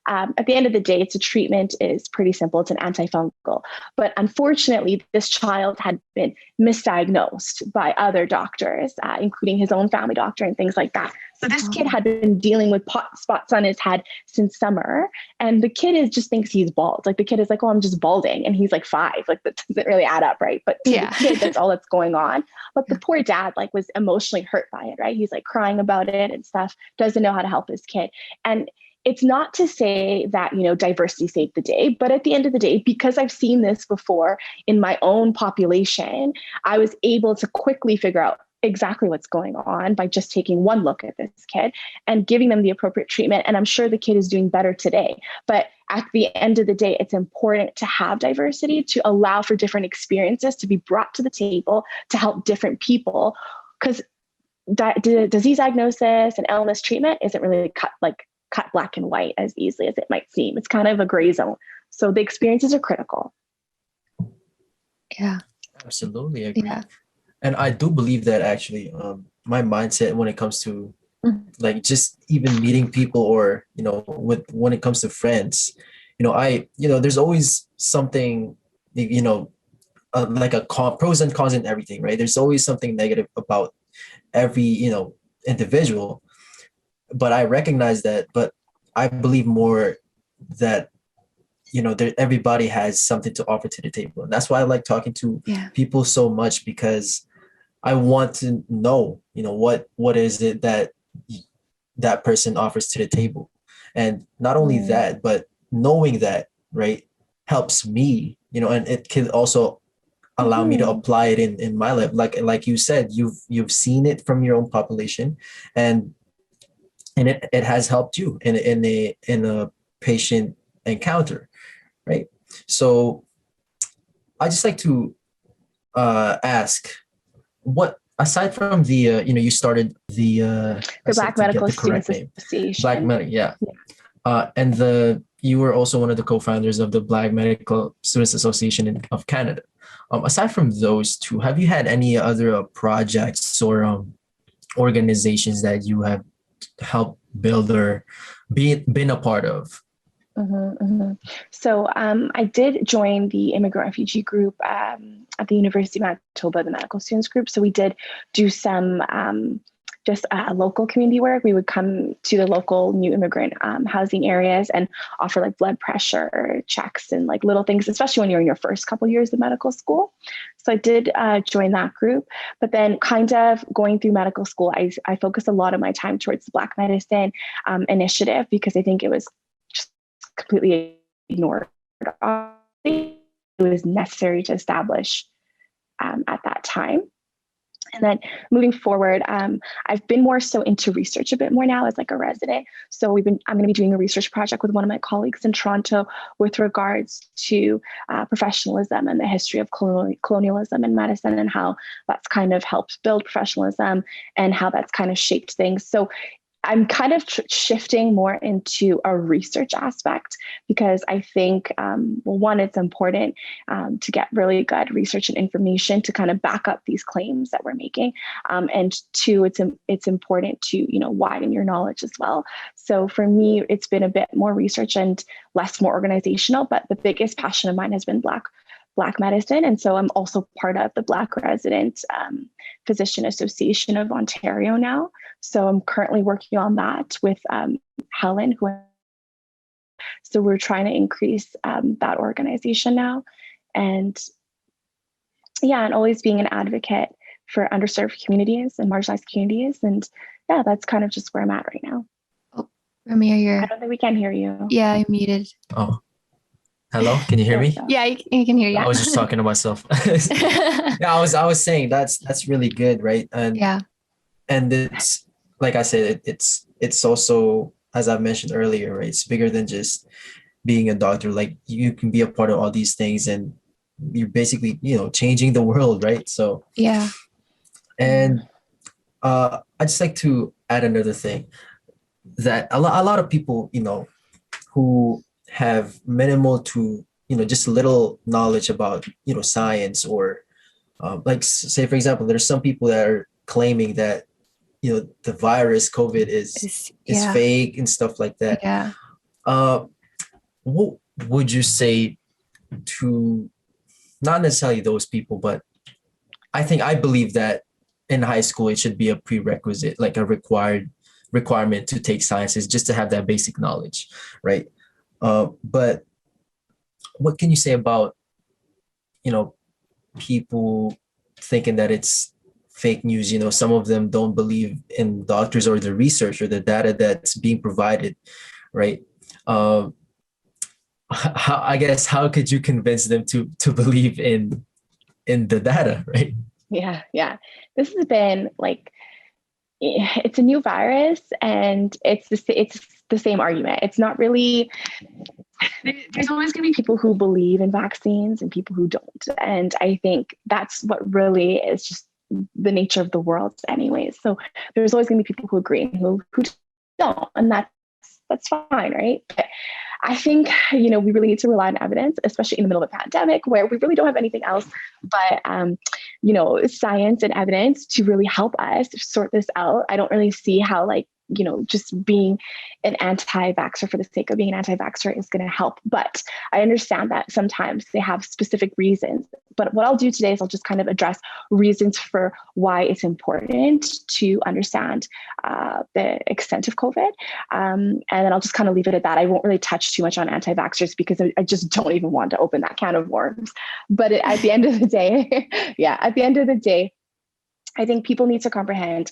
At the end of the day, its treatment is pretty simple. It's an antifungal. But unfortunately, this child had been misdiagnosed by other doctors, including his own family doctor and things like that. So this kid had been dealing with pot spots on his head since summer. And the kid just thinks he's bald. Like the kid is like, oh, I'm just balding. And he's like 5. Like that doesn't really add up, right? But to the kid, that's all that's going on. But the poor dad like was emotionally hurt by it, right? He's like crying about it and stuff, doesn't know how to help his kid. And it's not to say that, diversity saved the day, but at the end of the day, because I've seen this before in my own population, I was able to quickly figure out exactly what's going on by just taking one look at this kid and giving them the appropriate treatment. And I'm sure the kid is doing better today. But at the end of the day, it's important to have diversity, to allow for different experiences to be brought to the table to help different people. Because disease diagnosis and illness treatment isn't really cut black and white as easily as it might seem. It's kind of a gray zone. So the experiences are critical. Yeah. Absolutely agree. Yeah. And I do believe that actually my mindset when it comes to like just even meeting people or, when it comes to friends, there's always something, like pros and cons and everything, right? There's always something negative about every, individual. But I recognize that, but I believe more that, everybody has something to offer to the table. And that's why I like talking to people so much, because I want to know, what is it that that person offers to the table. And not only that, but knowing that, right, helps me, and it can also allow me to apply it in my life. Like you said, you've seen it from your own population, and it has helped you in a patient encounter, right? So I just like to ask, what aside from the you started the Black Medical Students Association. Black Medical, yeah. And you were also one of the co-founders of the Black Medical Students Association of Canada. Aside from those two, have you had any other projects or organizations that you have helped build or been a part of? So I did join the Immigrant Refugee group at the University of Manitoba, the medical students group. So we did do some just local community work. We would come to the local new immigrant housing areas and offer like blood pressure checks and like little things, especially when you're in your first couple of years of medical school. So I did join that group, but then kind of going through medical school, I focused a lot of my time towards the Black Medicine initiative, because I think it was just completely ignored. It was necessary to establish at that time. And then moving forward, I've been more so into research a bit more now as like a resident. So I'm going to be doing a research project with one of my colleagues in Toronto with regards to professionalism and the history of colonialism in medicine, and how that's kind of helped build professionalism and how that's kind of shaped things. So I'm kind of shifting more into a research aspect, because I think, one, it's important to get really good research and information to kind of back up these claims that we're making. And two, it's important to, widen your knowledge as well. So for me, it's been a bit more research and more organizational, but the biggest passion of mine has been Black medicine. And so I'm also part of the Black Resident Physician Association of Ontario now. So I'm currently working on that with Helen. So we're trying to increase that organization now. And and always being an advocate for underserved communities and marginalized communities. And that's kind of just where I'm at right now. Oh, Ramir, I don't think we can hear you. Yeah, I'm muted. Oh. Hello, can you hear me? Yeah, I can hear you. I was just talking to myself. Yeah, I was saying that's really good, right? And it's like I said, it's also, as I mentioned earlier, right? It's bigger than just being a doctor. Like you can be a part of all these things, and you're basically, changing the world, right? So and I just like to add another thing, that a lot of people, who have minimal to, just little knowledge about, science, or like say, for example, there's some people that are claiming that, the virus COVID is fake and stuff like that. Yeah. What would you say to, not necessarily those people, but I believe that in high school, it should be a prerequisite, like a required requirement to take sciences, just to have that basic knowledge, right? But what can you say about, people thinking that it's fake news? Some of them don't believe in doctors or the research or the data that's being provided, right? How could you convince them to believe in the data, right? Yeah. This has been like, it's a new virus, and it's the same argument. It's not really. There's always going to be people who believe in vaccines and people who don't, and I think that's what really is just the nature of the world, anyways. So there's always going to be people who agree and who don't, and that's fine, right? But I think, we really need to rely on evidence, especially in the middle of a pandemic where we really don't have anything else but, science and evidence to really help us sort this out. I don't really see how, just being an anti-vaxxer for the sake of being an anti-vaxxer is going to help. But I understand that sometimes they have specific reasons. But what I'll do today is I'll just kind of address reasons for why it's important to understand the extent of COVID. And then I'll just kind of leave it at that. I won't really touch too much on anti-vaxxers because I just don't even want to open that can of worms. But at the end of the day, I think people need to comprehend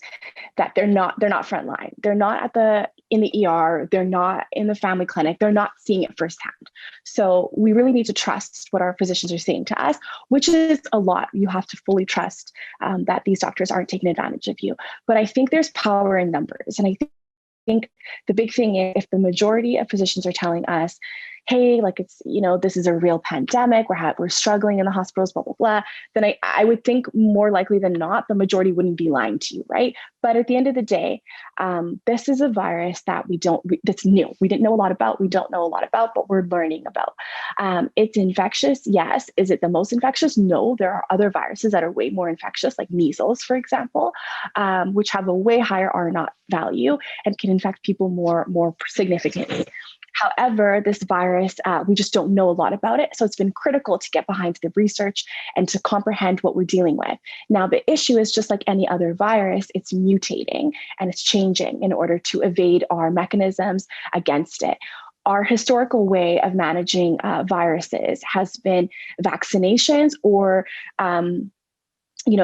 that they're not frontline. They're not in the ER. They're not in the family clinic. They're not seeing it firsthand. So we really need to trust what our physicians are saying to us, which is a lot. You have to fully trust that these doctors aren't taking advantage of you. But I think there's power in numbers. And I think the big thing is, if the majority of physicians are telling us, hey, it's, this is a real pandemic, we're struggling in the hospitals, blah, blah, blah, then I would think more likely than not, the majority wouldn't be lying to you, right? But at the end of the day, this is a virus that that's new. We didn't know a lot about, we don't know a lot about, but we're learning about. It's infectious, yes. Is it the most infectious? No, there are other viruses that are way more infectious, like measles, for example, which have a way higher R0 value and can infect people more significantly. However, this virus, we just don't know a lot about it. So it's been critical to get behind the research and to comprehend what we're dealing with. Now, the issue is, just like any other virus, it's mutating and it's changing in order to evade our mechanisms against it. Our historical way of managing viruses has been vaccinations or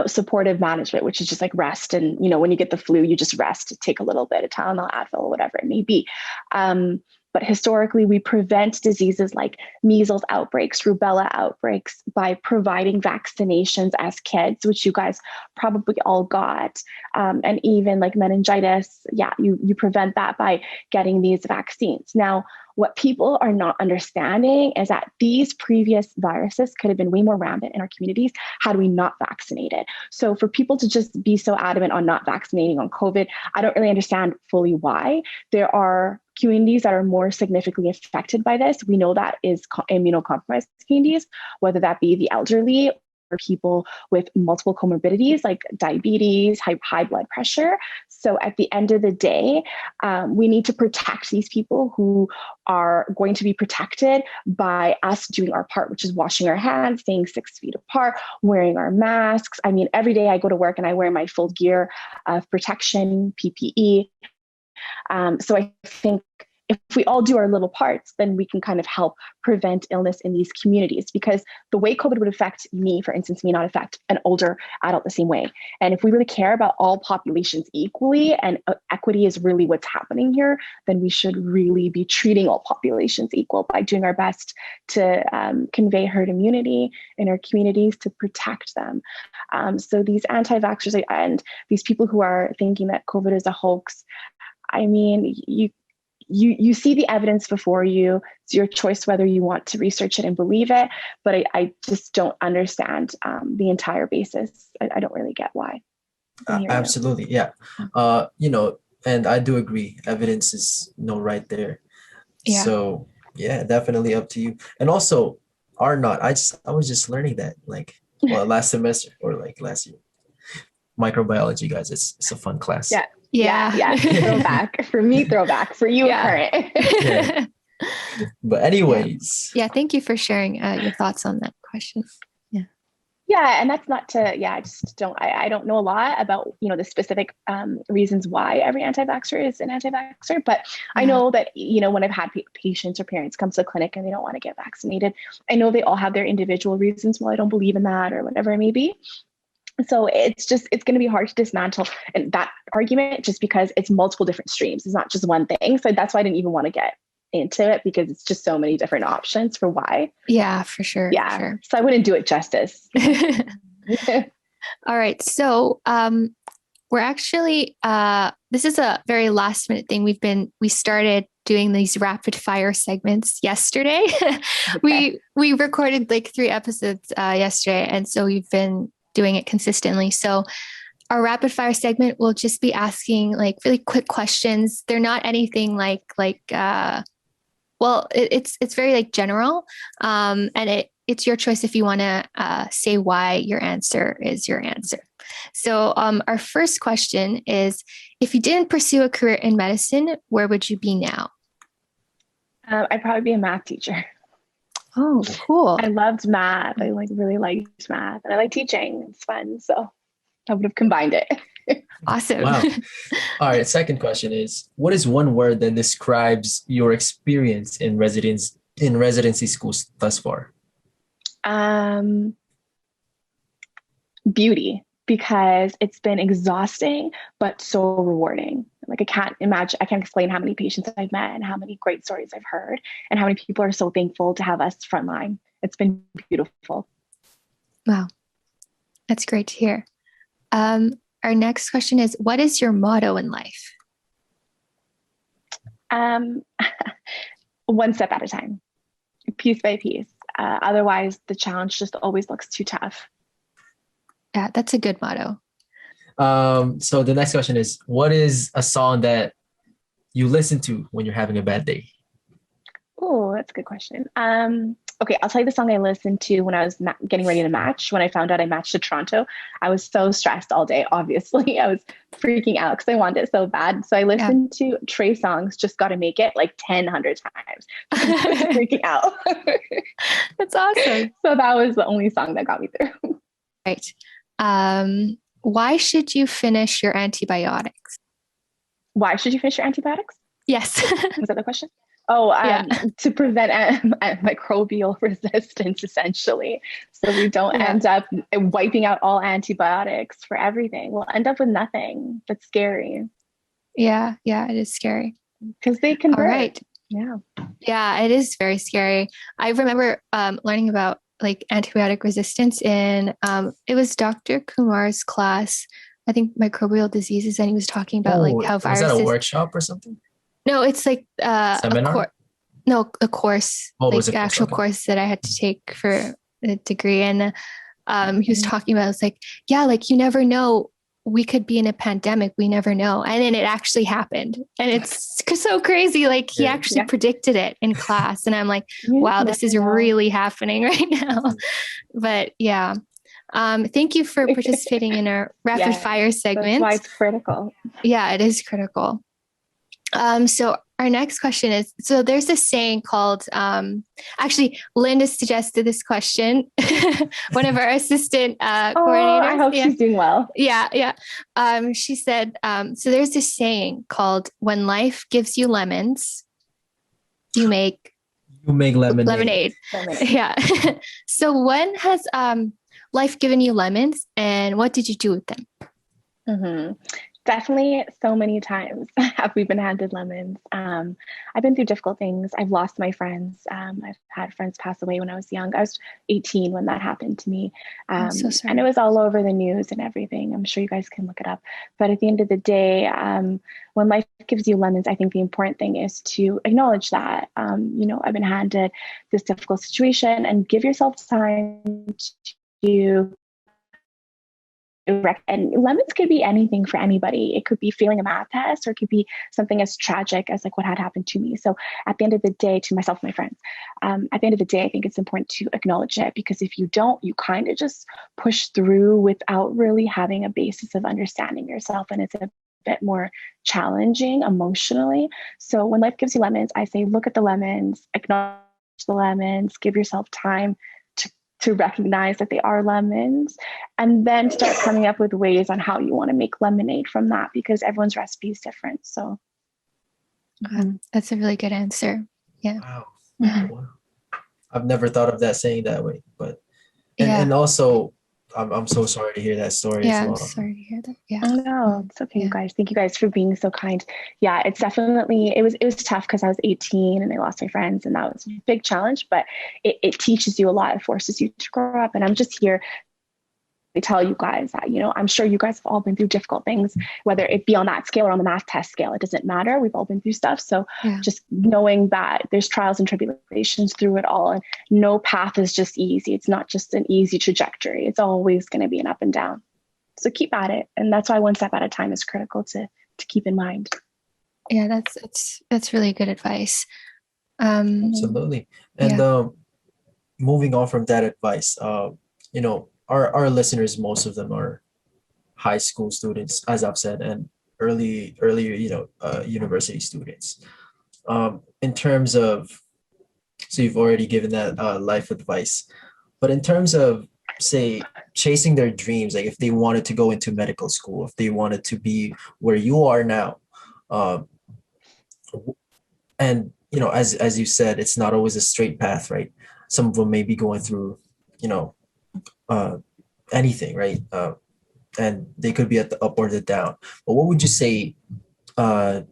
supportive management, which is just like rest. And, when you get the flu, you just rest, take a little bit of Tylenol, Advil, whatever it may be. But historically, we prevent diseases like measles outbreaks, rubella outbreaks by providing vaccinations as kids, which you guys probably all got. And even like meningitis, you prevent that by getting these vaccines. Now, what people are not understanding is that these previous viruses could have been way more rampant in our communities had we not vaccinated. So for people to just be so adamant on not vaccinating on COVID, I don't really understand fully why. There are communities that are more significantly affected by this. We know that is immunocompromised communities, whether that be the elderly or people with multiple comorbidities like diabetes, high blood pressure. So at the end of the day, we need to protect these people who are going to be protected by us doing our part, which is washing our hands, staying 6 feet apart, wearing our masks. I mean, every day I go to work and I wear my full gear of protection, PPE. So I think if we all do our little parts, then we can kind of help prevent illness in these communities, because the way COVID would affect me, for instance, may not affect an older adult the same way. And if we really care about all populations equally, and equity is really what's happening here, then we should really be treating all populations equal by doing our best to convey herd immunity in our communities to protect them. So these anti-vaxxers and these people who are thinking that COVID is a hoax, I mean, you see the evidence before you. It's your choice whether you want to research it and believe it. But I just don't understand the entire basis. I don't really get why. Absolutely, yeah. And I do agree. Evidence is right there. Yeah. So yeah, definitely up to you. And also, are not. I was just learning that last semester or last year. Microbiology, guys. It's a fun class. Yeah. Throwback. For me, throwback. For you, current. Yeah. But anyways. Yeah, thank you for sharing your thoughts on that question. Yeah, and that's not to, I just don't, I don't know a lot about, the specific reasons why every anti-vaxxer is an anti-vaxxer, but I know that, when I've had patients or parents come to the clinic and they don't want to get vaccinated, I know they all have their individual reasons. Well, I don't believe in that or whatever it may be. So it's going to be hard to dismantle that argument just because it's multiple different streams. It's not just one thing. So that's why I didn't even want to get into it, because it's just so many different options for why. Yeah, for sure. Yeah. For sure. So I wouldn't do it justice. All right. So we're actually, this is a very last minute thing. We started doing these rapid fire segments yesterday. Okay. We recorded like 3 episodes yesterday. And so we've been doing it consistently. So our rapid fire segment will just be asking like really quick questions. They're not anything it's very like general. And it's your choice if you want to say why your answer is your answer. So our first question is, if you didn't pursue a career in medicine, where would you be now? I'd probably be a math teacher. Oh, cool. I loved math. I really liked math, and I like teaching. It's fun. So I would have combined it. Awesome. Wow. All right. Second question is, what is one word that describes your experience in residency schools thus far? Beauty, because it's been exhausting, but so rewarding. Like I can't explain how many patients I've met and how many great stories I've heard and how many people are so thankful to have us frontline. It's been beautiful. Wow. That's great to hear. Our next question is, what is your motto in life? One step at a time, piece by piece. Otherwise, the challenge just always looks too tough. Yeah, that's a good motto. So the next question is, what is a song that you listen to when you're having a bad day? Oh, that's a good question. Okay, I'll tell you the song I listened to when I was getting ready to match. When I found out I matched to Toronto, I was so stressed all day. Obviously, I was freaking out because I wanted it so bad. So I listened to Trey Songz "Just Gotta Make It" like 100 times. I was freaking out. That's awesome. So that was the only song that got me through. Right. Why should you finish your antibiotics? Why should you finish your antibiotics? Yes. Was that the question? To prevent microbial resistance, essentially. So we don't end up wiping out all antibiotics for everything. We'll end up with nothing. That's scary. Yeah, it is scary. Because they convert. All right. Yeah, it is very scary. I remember learning about like antibiotic resistance in, it was Dr. Kumar's class, I think microbial diseases, and he was talking about like how viruses. Was that a workshop or something? No, it's like seminar? A course, like an actual course that I had to take for a degree. And he was talking about, it's like, you never know, we could be in a pandemic. We never know. And then it actually happened. And it's so crazy. Like he actually predicted it in class. And I'm like, wow, this is really happening right now. But thank you for participating in our rapid fire segment. That's why it's critical. Yeah, it is critical. So our next question is, so there's this saying called, actually, Linda suggested this question, one of our assistant coordinators. I hope she's doing well. Yeah. She said, so there's this saying called, when life gives you lemons, you make lemonade. Yeah. So when has life given you lemons, and what did you do with them? Mm-hmm. Definitely so many times have we been handed lemons. I've been through difficult things. I've lost my friends. I've had friends pass away when I was young. I was 18 when that happened to me. I'm so sorry. And it was all over the news and everything. I'm sure you guys can look it up. But at the end of the day, when life gives you lemons, I think the important thing is to acknowledge that, I've been handed this difficult situation, and give yourself time to. And lemons could be anything for anybody. It could be failing a math test, or it could be something as tragic as like what had happened to me. So at the end of the day, to myself and my friends, at the end of the day, I think it's important to acknowledge it, because if you don't, you kind of just push through without really having a basis of understanding yourself. And it's a bit more challenging emotionally. So when life gives you lemons, I say, look at the lemons, acknowledge the lemons, give yourself time to recognize that they are lemons, and then start coming up with ways on how you want to make lemonade from that, because everyone's recipe is different. So that's a really good answer. Yeah. Wow. Mhm. Wow. I've never thought of that saying that way, but Yeah. and also I'm so sorry to hear that story as Yeah, I'm well. sorry to hear that. Yeah. No, it's okay, Yeah. you guys. Thank you guys for being so kind. Yeah, it's definitely, it was tough because I was 18 and I lost my friends, and that was a big challenge, but it teaches you a lot. It forces you to grow up. And I'm just here to tell you guys that, I'm sure you guys have all been through difficult things, whether it be on that scale or on the math test scale. It doesn't matter. We've all been through stuff. So Yeah. just knowing that there's trials and tribulations through it all, and no path is just easy. It's not just an easy trajectory. It's always going to be an up and down. So keep at it. And that's why one step at a time is critical to keep in mind. Yeah, that's really good advice. Absolutely. And Yeah. moving on from that advice, our listeners, most of them are high school students, as I've said, and earlier, university students. In terms of, so you've already given that life advice, but in terms of, say, chasing their dreams, like if they wanted to go into medical school, if they wanted to be where you are now, um, and as you said, it's not always a straight path, right? Some of them may be going through, you know, uh, anything, right? And they could be at the up or the down. But what would you say to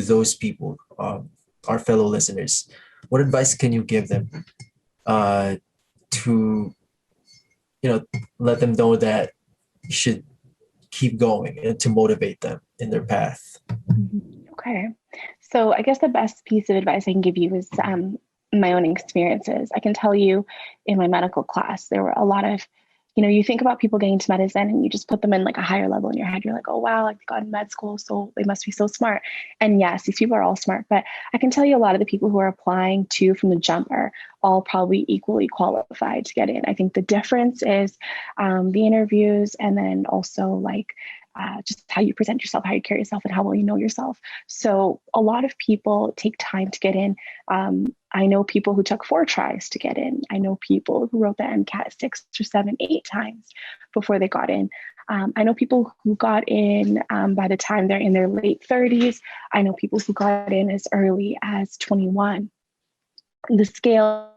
those people, our fellow listeners? What advice can you give them to, let them know that you should keep going and to motivate them in their path? Okay. So I guess the best piece of advice I can give you is my own experiences. I can tell you in my medical class, there were a lot of, you think about people getting to medicine and you just put them in like a higher level in your head. You're like, oh, wow, like they got in med school, so they must be so smart. And yes, these people are all smart, but I can tell you a lot of the people who are applying to from the jump are all probably equally qualified to get in. I think the difference is the interviews, and then also like just how you present yourself, how you carry yourself, and how well you know yourself. So a lot of people take time to get in. I know people who took 4 tries to get in. I know people who wrote the MCAT 6 or 7, 8 times before they got in. I know people who got in by the time they're in their late 30s. I know people who got in as early as 21. The scale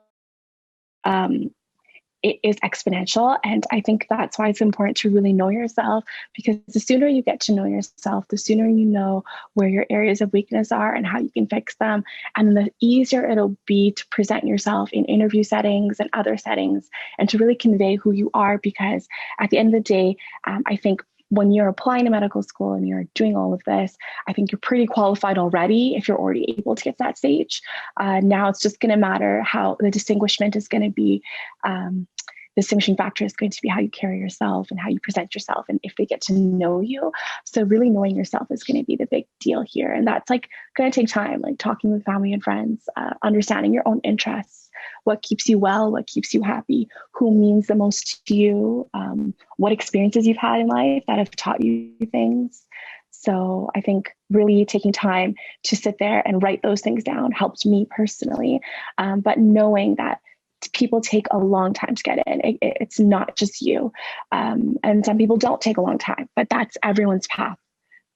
it is exponential. And I think that's why it's important to really know yourself, because the sooner you get to know yourself, the sooner you know where your areas of weakness are and how you can fix them. And the easier it'll be to present yourself in interview settings and other settings, and to really convey who you are. Because at the end of the day, I think when you're applying to medical school and you're doing all of this, I think you're pretty qualified already if you're already able to get to that stage. Now it's just going to matter how the distinguishment is going to be. The distinguishing factor is going to be how you carry yourself and how you present yourself, and if they get to know you. So really knowing yourself is going to be the big deal here. And that's like going to take time, like talking with family and friends, understanding your own interests, what keeps you well, what keeps you happy, who means the most to you, what experiences you've had in life that have taught you things. So I think really taking time to sit there and write those things down helped me personally. But knowing that people take a long time to get in. It's not just you. And some people don't take a long time, but that's everyone's path.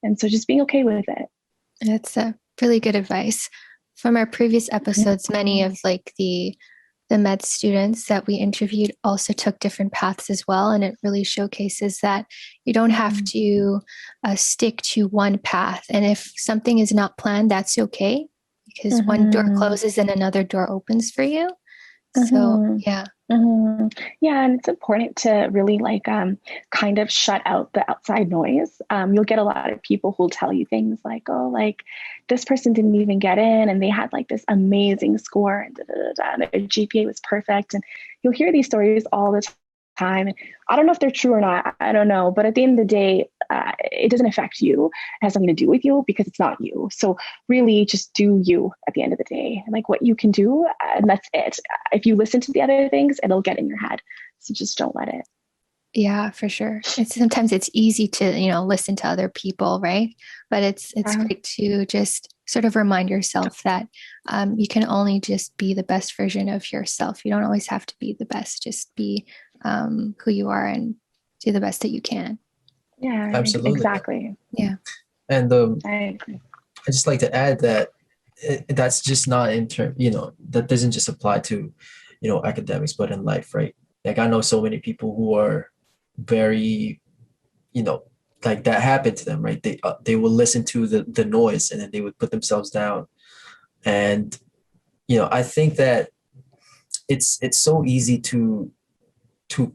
And so just being okay with it. That's a really good advice. From our previous episodes, many of like the med students that we interviewed also took different paths as well. And it really showcases that you don't have to stick to one path. And if something is not planned, that's okay, because one door closes and another door opens for you. So, yeah. Yeah, and it's important to really like kind of shut out the outside noise. You'll get a lot of people who'll tell you things like, oh, like this person didn't even get in and they had like this amazing score and, and their GPA was perfect. And you'll hear these stories all the time. And I don't know if they're true or not. I don't know. But at the end of the day, it doesn't affect you. It has something to do with you because it's not you. So really just do you at the end of the day, like what you can do. And that's it. If you listen to the other things, it'll get in your head. So just don't let it. Yeah, for sure. Sometimes it's easy to, listen to other people, right? But it's great to just sort of remind yourself that you can only just be the best version of yourself. You don't always have to be the best. Just be who you are and do the best that you can. Yeah, Absolutely. exactly. Yeah. And I agree. I just like to add that that's just not in term, that doesn't just apply to, academics, but in life, right? Like I know so many people who are very, like that happened to them, right? They will listen to the noise and then they would put themselves down. And, I think that it's so easy to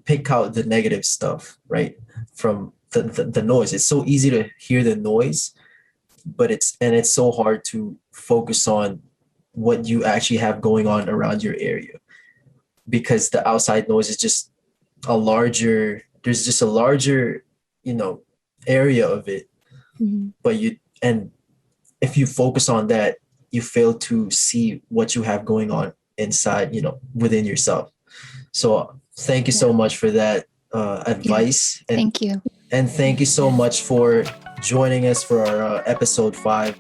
pick out the negative stuff, right? From the noise. It's so easy to hear the noise, but it's so hard to focus on what you actually have going on around your area, because the outside noise is just there's just a larger, area of it. Mm-hmm. But and if you focus on that, you fail to see what you have going on inside, within yourself. So thank you so much for that advice. Yeah. Thank you. And thank you so much for joining us for our episode 5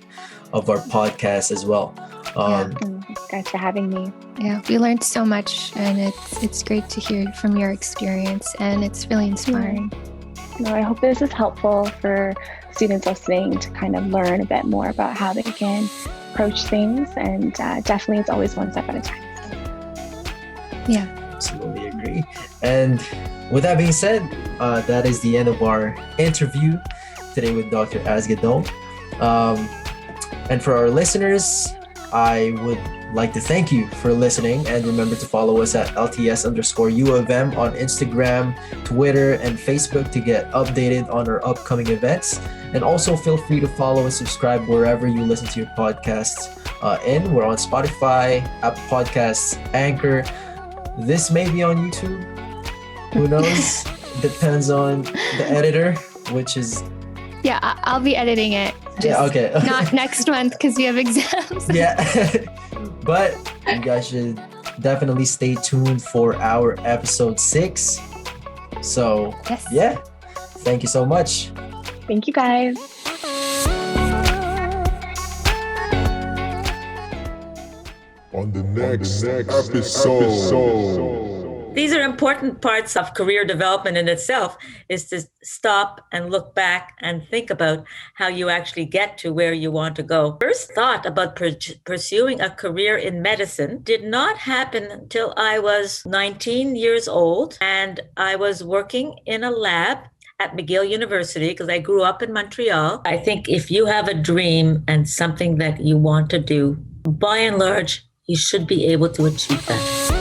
of our podcast as well. Thanks for having me. Yeah, we learned so much, and it's great to hear from your experience, and it's really inspiring. No, I hope this is helpful for students listening to kind of learn a bit more about how they can approach things, and definitely it's always one step at a time. Yeah. Absolutely agree. And with that being said, that is the end of our interview today with Dr. Asghedom. And for our listeners, I would like to thank you for listening, and remember to follow us at LTS_U of M on Instagram, Twitter, and Facebook to get updated on our upcoming events. And also feel free to follow and subscribe wherever you listen to your podcasts. We're on Spotify, Apple Podcasts, Anchor. This may be on YouTube. Who knows? Depends on the editor, which is... Yeah, I'll be editing it. Okay. Not next month because we have exams. Yeah. But you guys should definitely stay tuned for our episode 6. So, yes. Yeah. Thank you so much. Thank you, guys. On the next episode. These are important parts of career development in itself, is to stop and look back and think about how you actually get to where you want to go. First thought about pursuing a career in medicine did not happen until I was 19 years old, and I was working in a lab at McGill University because I grew up in Montreal. I think if you have a dream and something that you want to do, by and large, you should be able to achieve that.